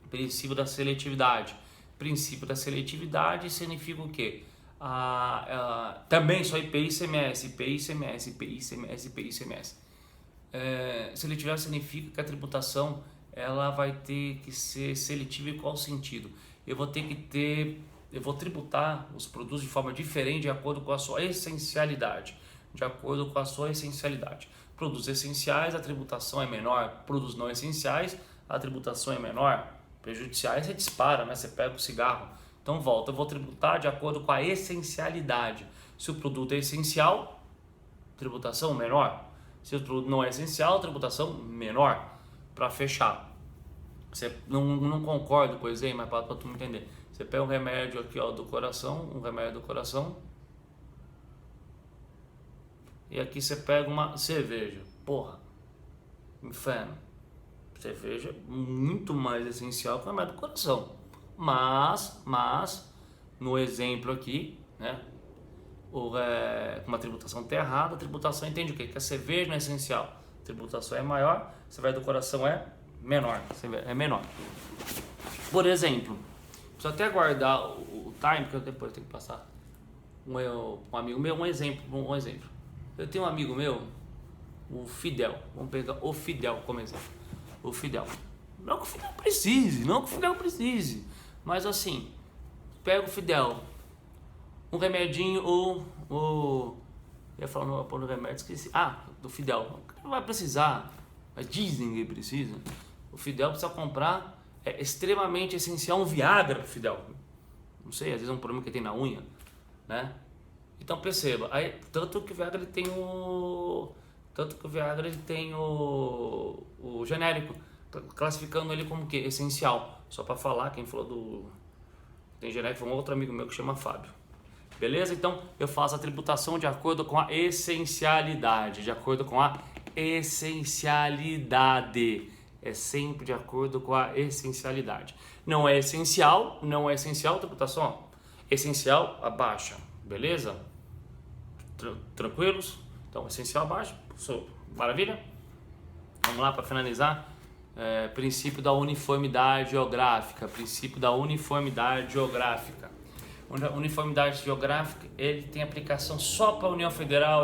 Princípio da seletividade. Princípio da seletividade significa o quê? Também só IPI e ICMS, IPI e ICMS, IPI e ICMS, IPI e ICMS. Seletividade significa que a tributação ela vai ter que ser seletiva em qual sentido? Eu vou tributar os produtos de forma diferente de acordo com a sua essencialidade. De acordo com a sua essencialidade. Produtos essenciais, a tributação é menor. Produtos não essenciais, a tributação é menor. Prejudiciais, você dispara, né? Você pega o cigarro. Então eu vou tributar de acordo com a essencialidade. Se o produto é essencial, tributação menor. Se o produto não é essencial, tributação menor. Para fechar. Você não concordo com isso aí, mas para tu entender. Você pega um remédio aqui do coração, e aqui você pega uma cerveja. Porra, inferno. Cerveja é muito mais essencial que o remédio do coração. Mas no exemplo aqui, né? Com uma tributação tá errada, a tributação entende o quê? Que a cerveja não é essencial. A tributação é maior, a cerveja do coração é menor. Por exemplo, Preciso até guardar o time, porque depois eu tenho que passar um amigo meu, um exemplo. Eu tenho um amigo meu, o Fidel. Vamos pegar o Fidel como exemplo. O Fidel. Não que o Fidel precise. Mas assim, pega o Fidel, um remedinho ou eu ia falar no remédio, esqueci. Do Fidel. Não vai precisar, mas dizem que precisa. O Fidel precisa comprar, é extremamente essencial um Viagra pro Fidel. Não sei, às vezes é um problema que tem na unha, né? Então perceba, aí, tanto que o Viagra ele tem o genérico, classificando ele como o quê? Essencial. Só para falar, quem falou tem genérico foi um outro amigo meu que chama Fábio. Beleza? Então eu faço a tributação de acordo com a essencialidade. É sempre de acordo com a essencialidade. Não é essencial, tributação. Essencial, abaixa. Beleza? Tranquilos? Então, essencial, abaixa. Maravilha? Vamos lá para finalizar. Princípio da uniformidade geográfica. Uniformidade geográfica, ele tem aplicação só para a União Federal,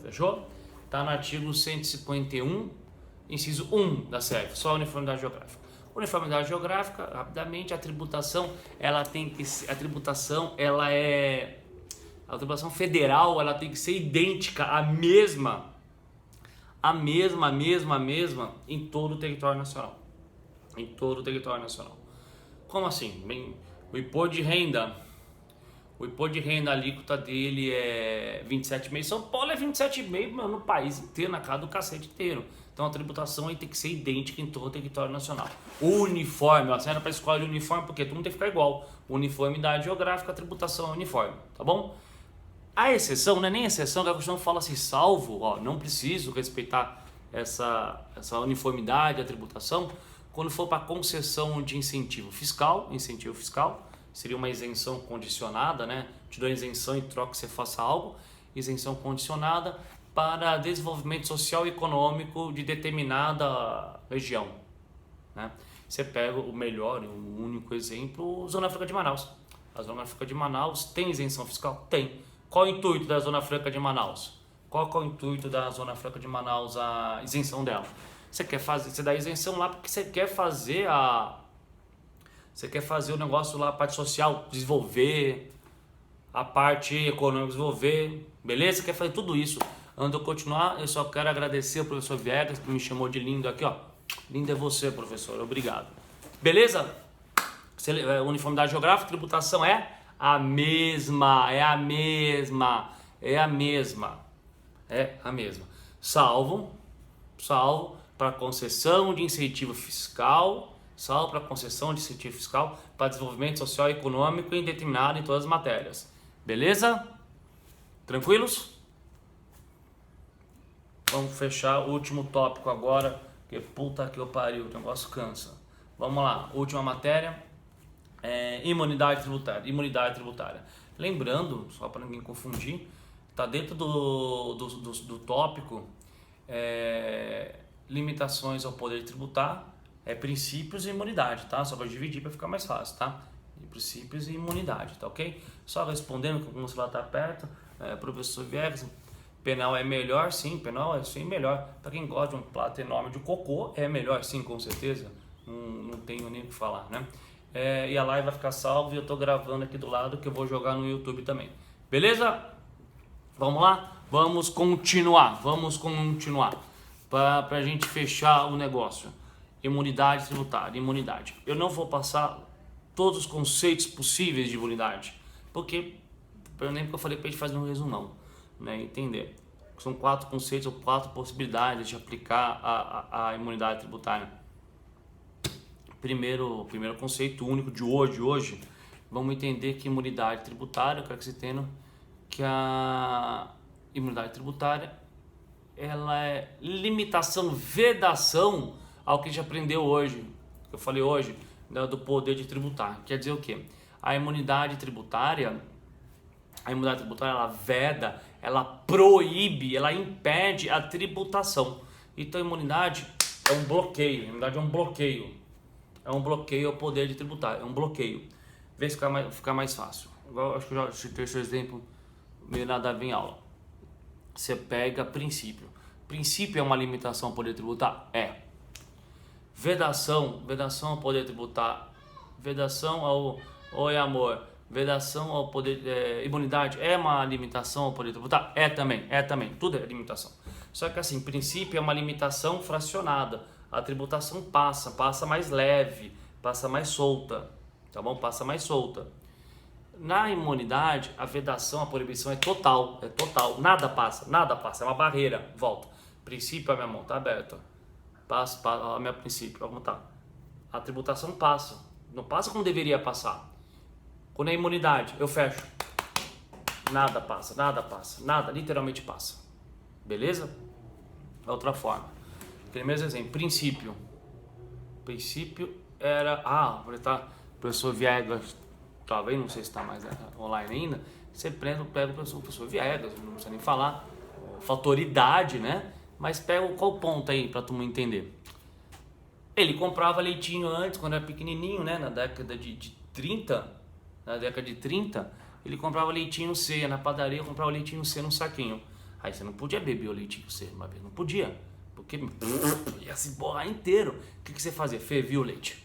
Fechou? Está no artigo 151, inciso 1 da CEF, só a uniformidade geográfica. Uniformidade geográfica, rapidamente, a tributação federal, ela tem que ser idêntica, a mesma em todo o território nacional. Como assim? O imposto de renda, a alíquota dele é 27,5%. São Paulo é 27,5%, no país inteiro, na casa do cacete inteiro. Então a tributação aí tem que ser idêntica em todo o território nacional. Uniforme, você era para escolher uniforme porque todo mundo tem que ficar igual. Uniformidade geográfica, a tributação é uniforme, tá bom? A exceção, não é nem exceção, que a Constituição fala assim, salvo, não preciso respeitar essa uniformidade, a tributação, quando for para concessão de incentivo fiscal, seria uma isenção condicionada, né? Te dou isenção em troca que você faça algo, isenção condicionada para desenvolvimento social e econômico de determinada região, né? Você pega o melhor, o único exemplo, Zona Franca de Manaus. A Zona Franca de Manaus tem isenção fiscal? Tem. Qual o intuito da Zona Franca de Manaus? A isenção dela? Você dá isenção lá porque você quer fazer o negócio lá, a parte social desenvolver, a parte econômica desenvolver, beleza? Você quer fazer tudo isso. Antes de eu continuar, eu só quero agradecer ao professor Viegas que me chamou de lindo aqui, ó. Lindo é você, professor, obrigado. Beleza? Uniformidade geográfica, tributação é a mesma. Salvo para concessão de incentivo fiscal, para desenvolvimento social e econômico indeterminado em todas as matérias. Beleza? Tranquilos? Vamos fechar o último tópico agora, porque puta que eu pariu, o negócio cansa. Vamos lá, última matéria, imunidade tributária. Lembrando, só para ninguém confundir, está dentro do tópico limitações ao poder tributar, princípios e imunidade, tá? Só para dividir para ficar mais fácil, tá? Princípios e imunidade, tá ok? Só respondendo, como o celular está perto, professor Viegas, penal é melhor? Sim, penal é sim melhor. Para quem gosta de um prato enorme de cocô, é melhor sim, com certeza. Não tenho nem o que falar, né? E a live vai ficar salva e eu tô gravando aqui do lado que eu vou jogar no YouTube também. Beleza? Vamos lá? Vamos continuar. Para a gente fechar o negócio. Imunidade tributária, Eu não vou passar todos os conceitos possíveis de imunidade, porque eu lembro que eu falei para a gente fazer um resumão, né? Entender. São 4 conceitos ou 4 possibilidades de aplicar a imunidade tributária. Primeiro conceito único de hoje, vamos entender que imunidade tributária, eu quero que você entenda que a imunidade tributária ela é limitação, vedação ao que a gente aprendeu hoje, eu falei hoje, né, do poder de tributar. Quer dizer o quê? A imunidade tributária ela veda, ela proíbe, ela impede a tributação. Então a imunidade é um bloqueio, É um bloqueio ao poder de tributar, é um bloqueio. Vê se ficar mais fácil. Igual, acho que eu já citei esse exemplo meio nada a ver em aula. Você pega princípio. Princípio é uma limitação ao poder tributar? É. Vedação ao poder tributar. Vedação ao... Oi, amor. Vedação ao poder... imunidade é uma limitação ao poder tributar? É também. Tudo é limitação. Só que assim, princípio é uma limitação fracionada. A tributação passa mais leve, passa mais solta, tá bom? Passa mais solta. Na imunidade, a vedação, a proibição é total, nada passa, é uma barreira, volta. Princípio, a minha mão tá aberta, passa, a minha princípio, como tá? A tributação passa, não passa como deveria passar. Quando é imunidade, eu fecho, nada passa, literalmente passa, beleza? Outra forma, aquele mesmo exemplo, princípio era, o professor Viegas, talvez, não sei se está mais online ainda, você pega o professor Viegas, não precisa nem falar, autoridade, né? Mas pega qual ponto aí para tu entender. Ele comprava leitinho antes, quando era pequenininho, né? Na década de 30, ele comprava leitinho C, na padaria comprava leitinho C num saquinho. Aí você não podia beber o leitinho C uma vez, não podia, porque ia se borrar inteiro. O que você fazia? Fervia o leite.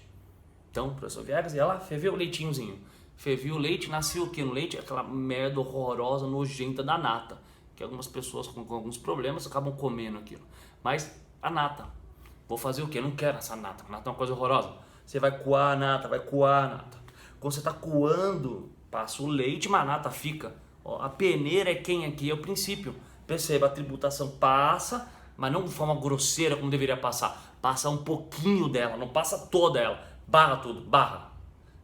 Então o professor Viegas ia lá, fervia o leitinhozinho. Fervia o leite, nascia o que no leite? Aquela merda horrorosa, nojenta da nata, que algumas pessoas com alguns problemas acabam comendo aquilo. Mas a nata, vou fazer o que? Não quero essa nata, a nata é uma coisa horrorosa. Você vai coar a nata, Quando você está coando, passa o leite, mas a nata fica. Ó, a peneira é quem aqui? É o princípio. Perceba, a tributação passa, mas não de forma grosseira como deveria passar. Passa um pouquinho dela, não passa toda ela. Barra tudo, barra.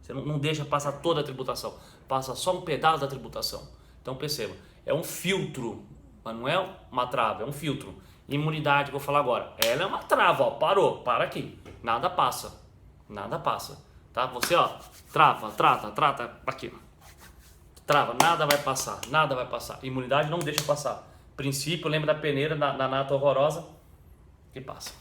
Você não deixa passar toda a tributação, passa só um pedaço da tributação. Então perceba, é um filtro, mas não é uma trava, é um filtro. Imunidade que eu vou falar agora, ela é uma trava, ó, parou, para aqui, nada passa, tá? Você, ó, trata, aqui, trava, nada vai passar, imunidade não deixa passar. Princípio, lembra da peneira, da nata horrorosa, que passa,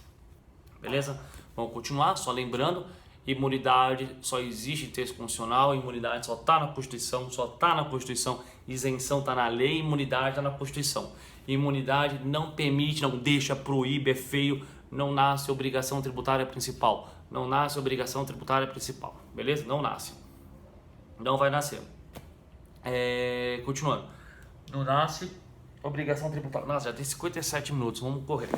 beleza? Vamos continuar, só lembrando, imunidade só existe em texto constitucional, imunidade só está na Constituição, isenção está na lei, imunidade está na Constituição. Imunidade não permite, não deixa, proíbe, é feio, não nasce obrigação tributária principal, beleza? Não nasce, não vai nascer. Continuando, não nasce obrigação tributária, nossa, já tem 57 minutos, vamos correr,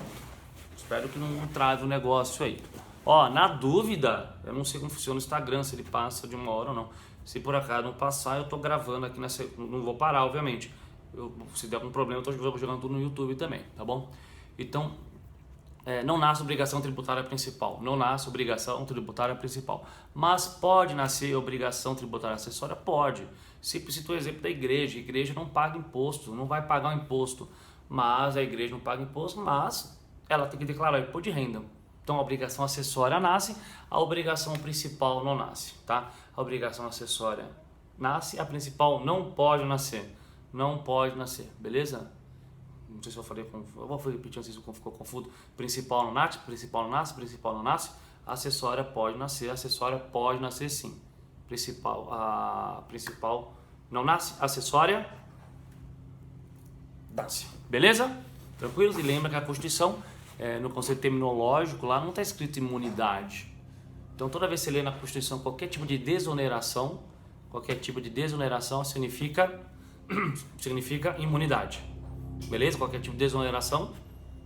espero que não trave o negócio aí. Ó, na dúvida, eu não sei como funciona o Instagram, se ele passa de 1 hora ou não. Se por acaso não passar, eu tô gravando aqui, não vou parar, obviamente. Se der algum problema, eu tô jogando tudo no YouTube também, tá bom? Então, não nasce obrigação tributária principal, mas pode nascer obrigação tributária acessória? Pode. Cito o exemplo da igreja, a igreja não paga imposto, não vai pagar o imposto, mas a igreja não paga imposto, mas ela tem que declarar imposto de renda. Então a obrigação acessória nasce, a obrigação principal não nasce, tá? A obrigação acessória nasce, a principal não pode nascer, beleza? Não sei se eu falei, eu vou repetir, não sei se ficou confuso. Principal não nasce, acessória pode nascer sim. A principal não nasce, acessória nasce, beleza? Tranquilos? E lembra que a Constituição, no conceito terminológico, lá não está escrito imunidade. Então toda vez que você lê na Constituição qualquer tipo de desoneração significa imunidade, beleza? Qualquer tipo de desoneração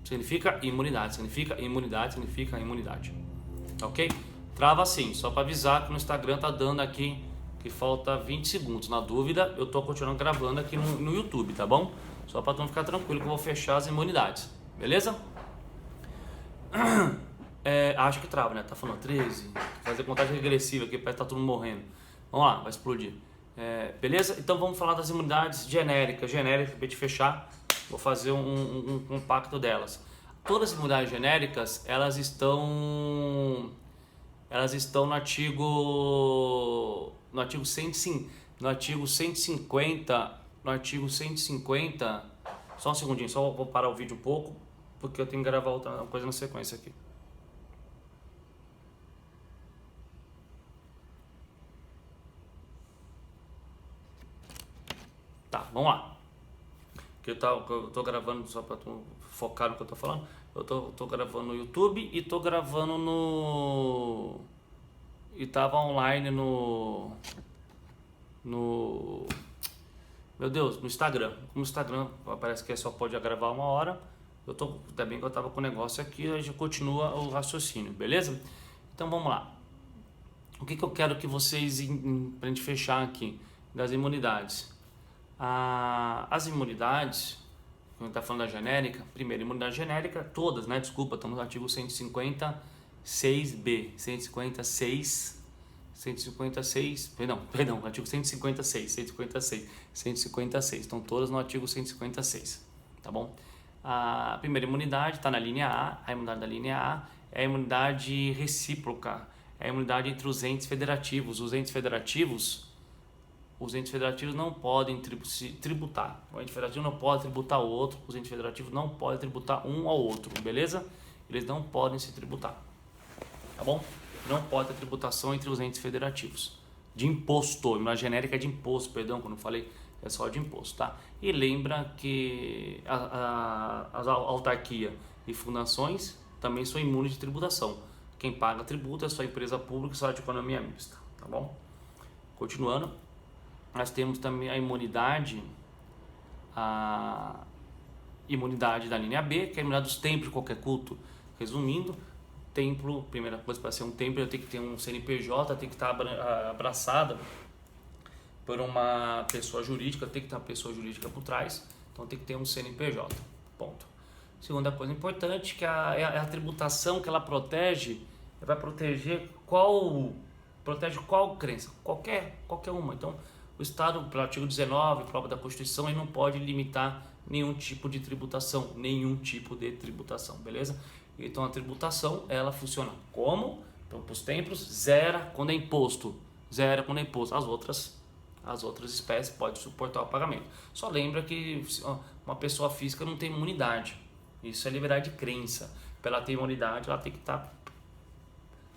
significa imunidade, ok? Trava assim, só para avisar que no Instagram tá dando aqui que falta 20 segundos. Na dúvida, eu tô continuando gravando aqui no YouTube, tá bom? Só para tu não ficar tranquilo que eu vou fechar as imunidades, beleza? Acho que trava, né? Tá falando 13, fazer contagem regressiva aqui, parece que tá todo mundo morrendo. Vamos lá, vai explodir. Beleza? Então vamos falar das imunidades genéricas pra gente fechar. Vou fazer um compacto delas. Todas as imunidades genéricas, elas estão no artigo 150, só um segundinho, só vou parar o vídeo um pouco, porque eu tenho que gravar outra coisa na sequência aqui. Tá, vamos lá. Que eu tô gravando, só para focar no que eu tô falando, eu tô gravando no YouTube e tô gravando no... E tava online no... Meu Deus, no Instagram. Como o Instagram parece que só pode gravar 1 hora, até bem que eu tava com o negócio aqui, a gente continua o raciocínio, beleza? Então vamos lá. O que eu quero que vocês, pra gente fechar aqui, das imunidades. As imunidades, quando a gente tá falando da genérica, primeiro, imunidade genérica, todas, né? Desculpa, estamos no artigo 156b, 156, perdão, artigo 156, estão todas no artigo 156, tá bom? A primeira imunidade está na linha A imunidade da linha A é a imunidade recíproca, é a imunidade entre os entes federativos. Os entes federativos não podem tributar, o ente federativo não pode tributar o outro, os entes federativos não podem tributar um ao outro, beleza? Eles não podem se tributar, tá bom? Não pode ter tributação entre os entes federativos. De imposto, na genérica é de imposto, perdão, quando eu falei, é só de imposto, tá? E lembra que as autarquia e fundações também são imunes de tributação. Quem paga tributo é só empresa pública e só de economia mista, tá bom? Continuando, nós temos também a imunidade da linha B, que é a imunidade dos templos de qualquer culto. Resumindo, templo, primeira coisa, para ser um templo, eu tenho que ter um CNPJ, tem que estar abraçada por uma pessoa jurídica, tem que ter uma pessoa jurídica por trás, então tem que ter um CNPJ, ponto. Segunda coisa importante, que a tributação que ela protege, vai proteger qual crença? Qualquer uma. Então, o Estado, pelo artigo 19, próprio da Constituição, ele não pode limitar nenhum tipo de tributação, beleza? Então a tributação, ela funciona como? Então, para os templos, zera quando é imposto. As outras espécies podem suportar o pagamento. Só lembra que uma pessoa física não tem imunidade. Isso é liberdade de crença. Para ela ter imunidade, ela tem que estar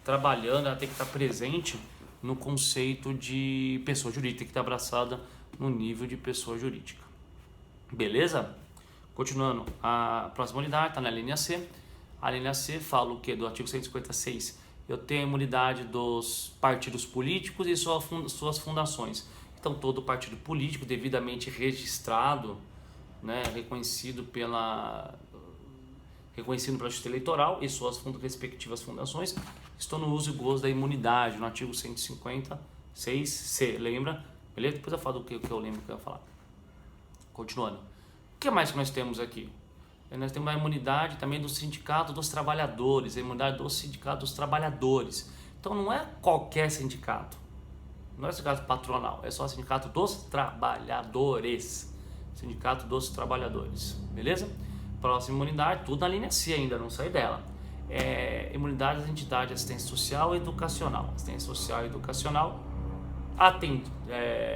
trabalhando, ela tem que estar presente no conceito de pessoa jurídica, tem que estar abraçada no nível de pessoa jurídica. Beleza? Continuando, a próxima unidade está na linha C. A linha C fala o que? Do artigo 156. Eu tenho a imunidade dos partidos políticos e suas fundações. Então, todo partido político devidamente registrado, né, reconhecido pela Justiça Eleitoral e suas respectivas fundações, estão no uso e gozo da imunidade, no artigo 156C. Lembra? Beleza? Depois eu falo do que eu lembro que eu ia falar. Continuando. O que mais que nós temos aqui? Nós temos a imunidade também do Sindicato dos Trabalhadores, a imunidade do Sindicato dos Trabalhadores. Então não é qualquer sindicato, não é sindicato patronal, é só Sindicato dos Trabalhadores. Sindicato dos Trabalhadores, beleza? Próxima imunidade, tudo na linha C ainda, não sai dela. Imunidade das entidades de assistência social e educacional. Assistência social e educacional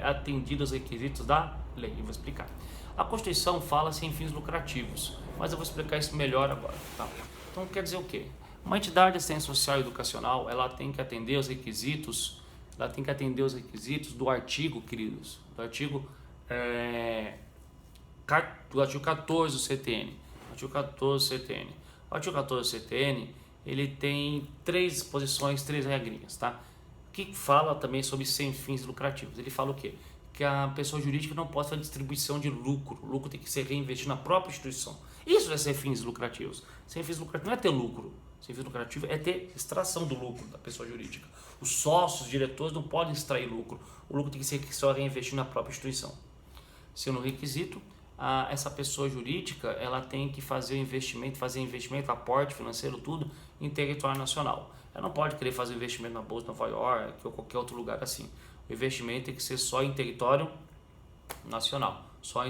atendido aos requisitos da lei. Eu vou explicar. A Constituição fala sem fins lucrativos, mas eu vou explicar isso melhor agora, tá? Então quer dizer o quê? Uma entidade de assistência social e educacional, ela tem que atender os requisitos, do artigo, queridos, do artigo 14 do CTN. Artigo 14 do CTN. O artigo 14 do CTN, ele tem 3 disposições, 3 regrinhas, tá? Que fala também sobre sem fins lucrativos. Ele fala o quê? Que a pessoa jurídica não pode fazer distribuição de lucro. O lucro tem que ser reinvestido na própria instituição. Isso é ser fins lucrativos. Sem fins lucrativos não é ter lucro. Sem fins lucrativos é ter extração do lucro da pessoa jurídica. Os sócios, os diretores não podem extrair lucro. O lucro tem que ser só reinvestido na própria instituição. Sendo requisito, essa pessoa jurídica, ela tem que fazer investimento, aporte financeiro, tudo em território nacional. Ela não pode querer fazer investimento na Bolsa de Nova York ou qualquer outro lugar assim. O investimento tem que ser só em território nacional. Tá? Só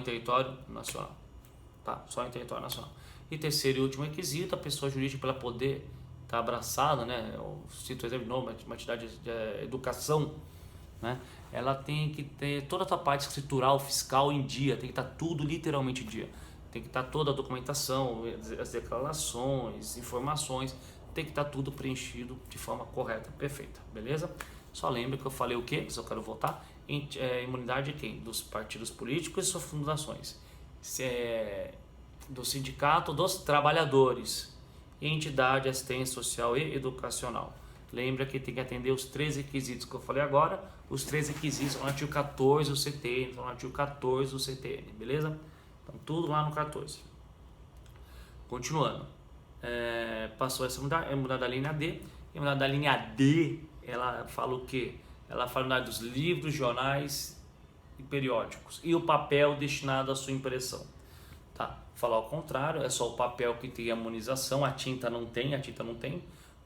em território nacional. E terceiro e último requisito, a pessoa jurídica, para ela poder estar abraçada, né? Eu cito exemplo de novo, uma entidade de educação, né? Ela tem que ter toda a sua parte escritural, fiscal em dia, tem que estar tudo literalmente em dia. Tem que estar toda a documentação, as declarações, informações, tem que estar tudo preenchido de forma correta, perfeita, beleza? Só lembra que eu falei o quê? Só quero voltar. Imunidade de quem? Dos partidos políticos e suas fundações. Do sindicato dos trabalhadores. Entidade de assistência social e educacional. Lembra que tem que atender os 3 requisitos que eu falei agora. Os 3 requisitos estão no artigo 14 do CTN, estão no artigo 14 do CTN, beleza? Então tudo lá no 14. Continuando. Passou essa imunidade da linha D. A imunidade da linha D, ela fala o quê? Ela fala a imunidade dos livros, jornais e periódicos. E o papel destinado à sua impressão. Tá? Falar ao contrário, é só o papel que tem a imunização, a tinta não tem.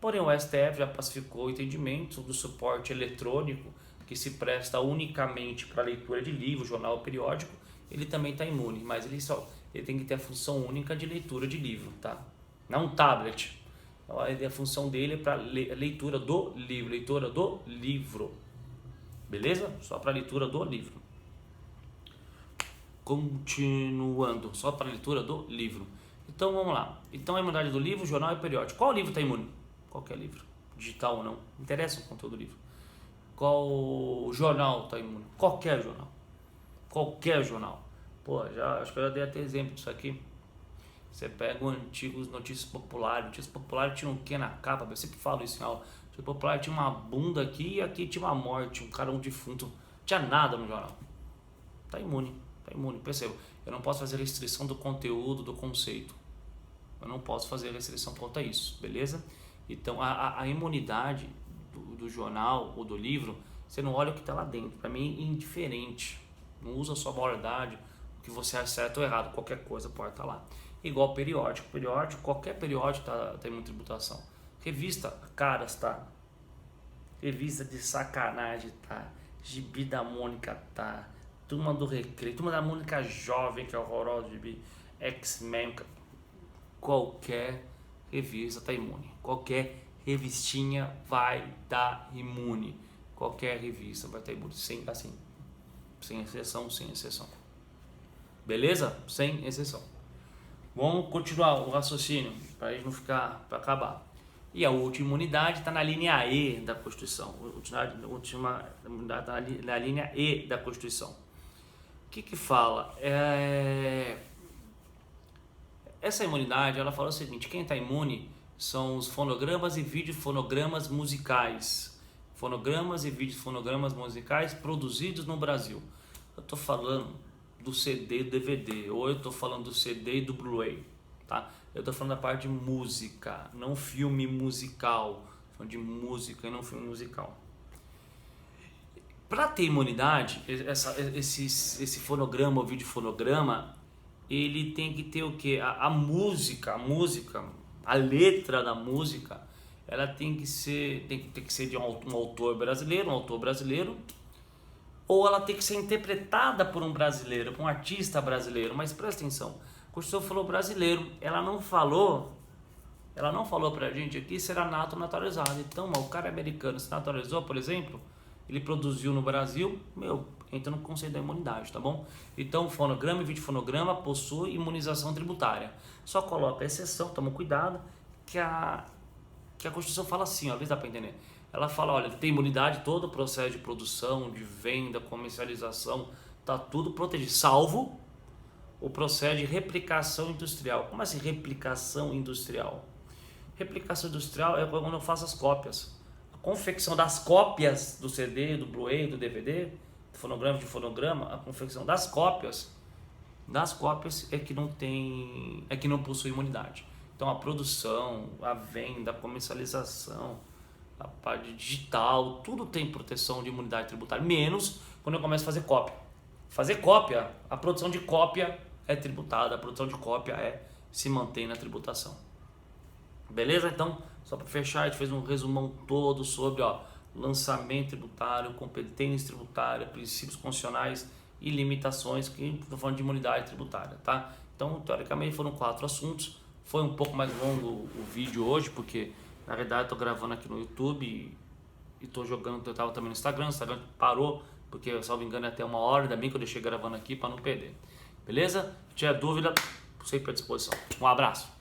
Porém, o STF já pacificou o entendimento do suporte eletrônico que se presta unicamente para leitura de livro, jornal ou periódico, ele também está imune, mas ele tem que ter a função única de leitura de livro, tá? Não um tablet. A função dele é para leitura do livro, beleza? Só para leitura do livro. Continuando, só para leitura do livro. Então vamos lá. Então a imunidade do livro, jornal e periódico. Qual livro está imune? Qualquer livro, digital ou não, não interessa o conteúdo do livro. Qual jornal está imune? Qualquer jornal. Pô, acho que eu já dei até exemplo disso aqui. Você pega o antigo Notícias Populares tinha um quê na capa? Eu sempre falo isso em aula. Notícias Populares tinha uma bunda aqui e aqui tinha uma morte, um defunto. Não tinha nada no jornal. Tá imune. Perceba, eu não posso fazer restrição do conteúdo, do conceito. Eu não posso fazer restrição quanto a isso, beleza? Então a imunidade do jornal ou do livro, você não olha o que está lá dentro. Para mim é indiferente. Não usa a sua moralidade, o que você acha certo ou errado, qualquer coisa pode estar lá. Igual periódico, qualquer periódico tá imune tributação. Revista Caras tá. Revista de sacanagem tá. Gibi da Mônica tá. Turma do Recreio, Turma da Mônica Jovem, que é horrorosa, Gibi, X-Men, qualquer revista tá imune. Qualquer revistinha vai estar imune. Qualquer revista vai estar imune. Sem exceção. Beleza? Sem exceção. Vamos continuar o raciocínio para a gente não ficar, para acabar. E a última imunidade está na linha E da Constituição. A última imunidade está na linha E da Constituição. O que fala? Essa imunidade, ela fala o seguinte: quem está imune são os fonogramas e videofonogramas musicais. Fonogramas e videofonogramas musicais produzidos no Brasil. Eu estou falando do CD e do DVD, ou eu estou falando do CD e do Blu-ray, tá? Eu estou falando da parte de música, não filme musical. Falando de música e não filme musical. Para ter imunidade, esse fonograma ou videofonograma, ele tem que ter o quê? A música, a letra da música, ela tem que ser de um autor brasileiro, ou ela tem que ser interpretada por um brasileiro, por um artista brasileiro. Mas presta atenção, a Constituição falou brasileiro, ela não falou pra gente aqui se era nato ou naturalizado. Então, o cara americano se naturalizou, por exemplo, ele produziu no Brasil, entra no conceito da imunidade, tá bom? Então, fonograma e videofonograma possui imunização tributária. Só coloca a exceção, toma cuidado, que a Constituição fala assim, ó, às vezes dá para entender. Ela fala, olha, tem imunidade, todo o processo de produção, de venda, comercialização, tá tudo protegido, salvo o processo de replicação industrial. Como assim replicação industrial? Replicação industrial é quando eu faço as cópias. A confecção das cópias do CD, do Blu-ray, do DVD, do fonograma, de fonograma, a confecção das cópias é que não possui imunidade. Então a produção, a venda, a comercialização, a parte digital, tudo tem proteção de imunidade tributária, menos quando eu começo a fazer cópia. Fazer cópia, a produção de cópia é tributada, a produção de cópia se mantém na tributação. Beleza? Então, só para fechar, a gente fez um resumão todo sobre lançamento tributário, competência tributária, princípios constitucionais e limitações, que estou falando de imunidade tributária, tá? Então, teoricamente, foram 4 assuntos. Foi um pouco mais longo o vídeo hoje, porque na verdade estou gravando aqui no YouTube e estou jogando, eu estava também no Instagram. O Instagram parou, porque, salvo engano, é até 1 hora, ainda bem que eu deixei gravando aqui para não perder. Beleza? Se tiver dúvida, sempre à disposição. Um abraço.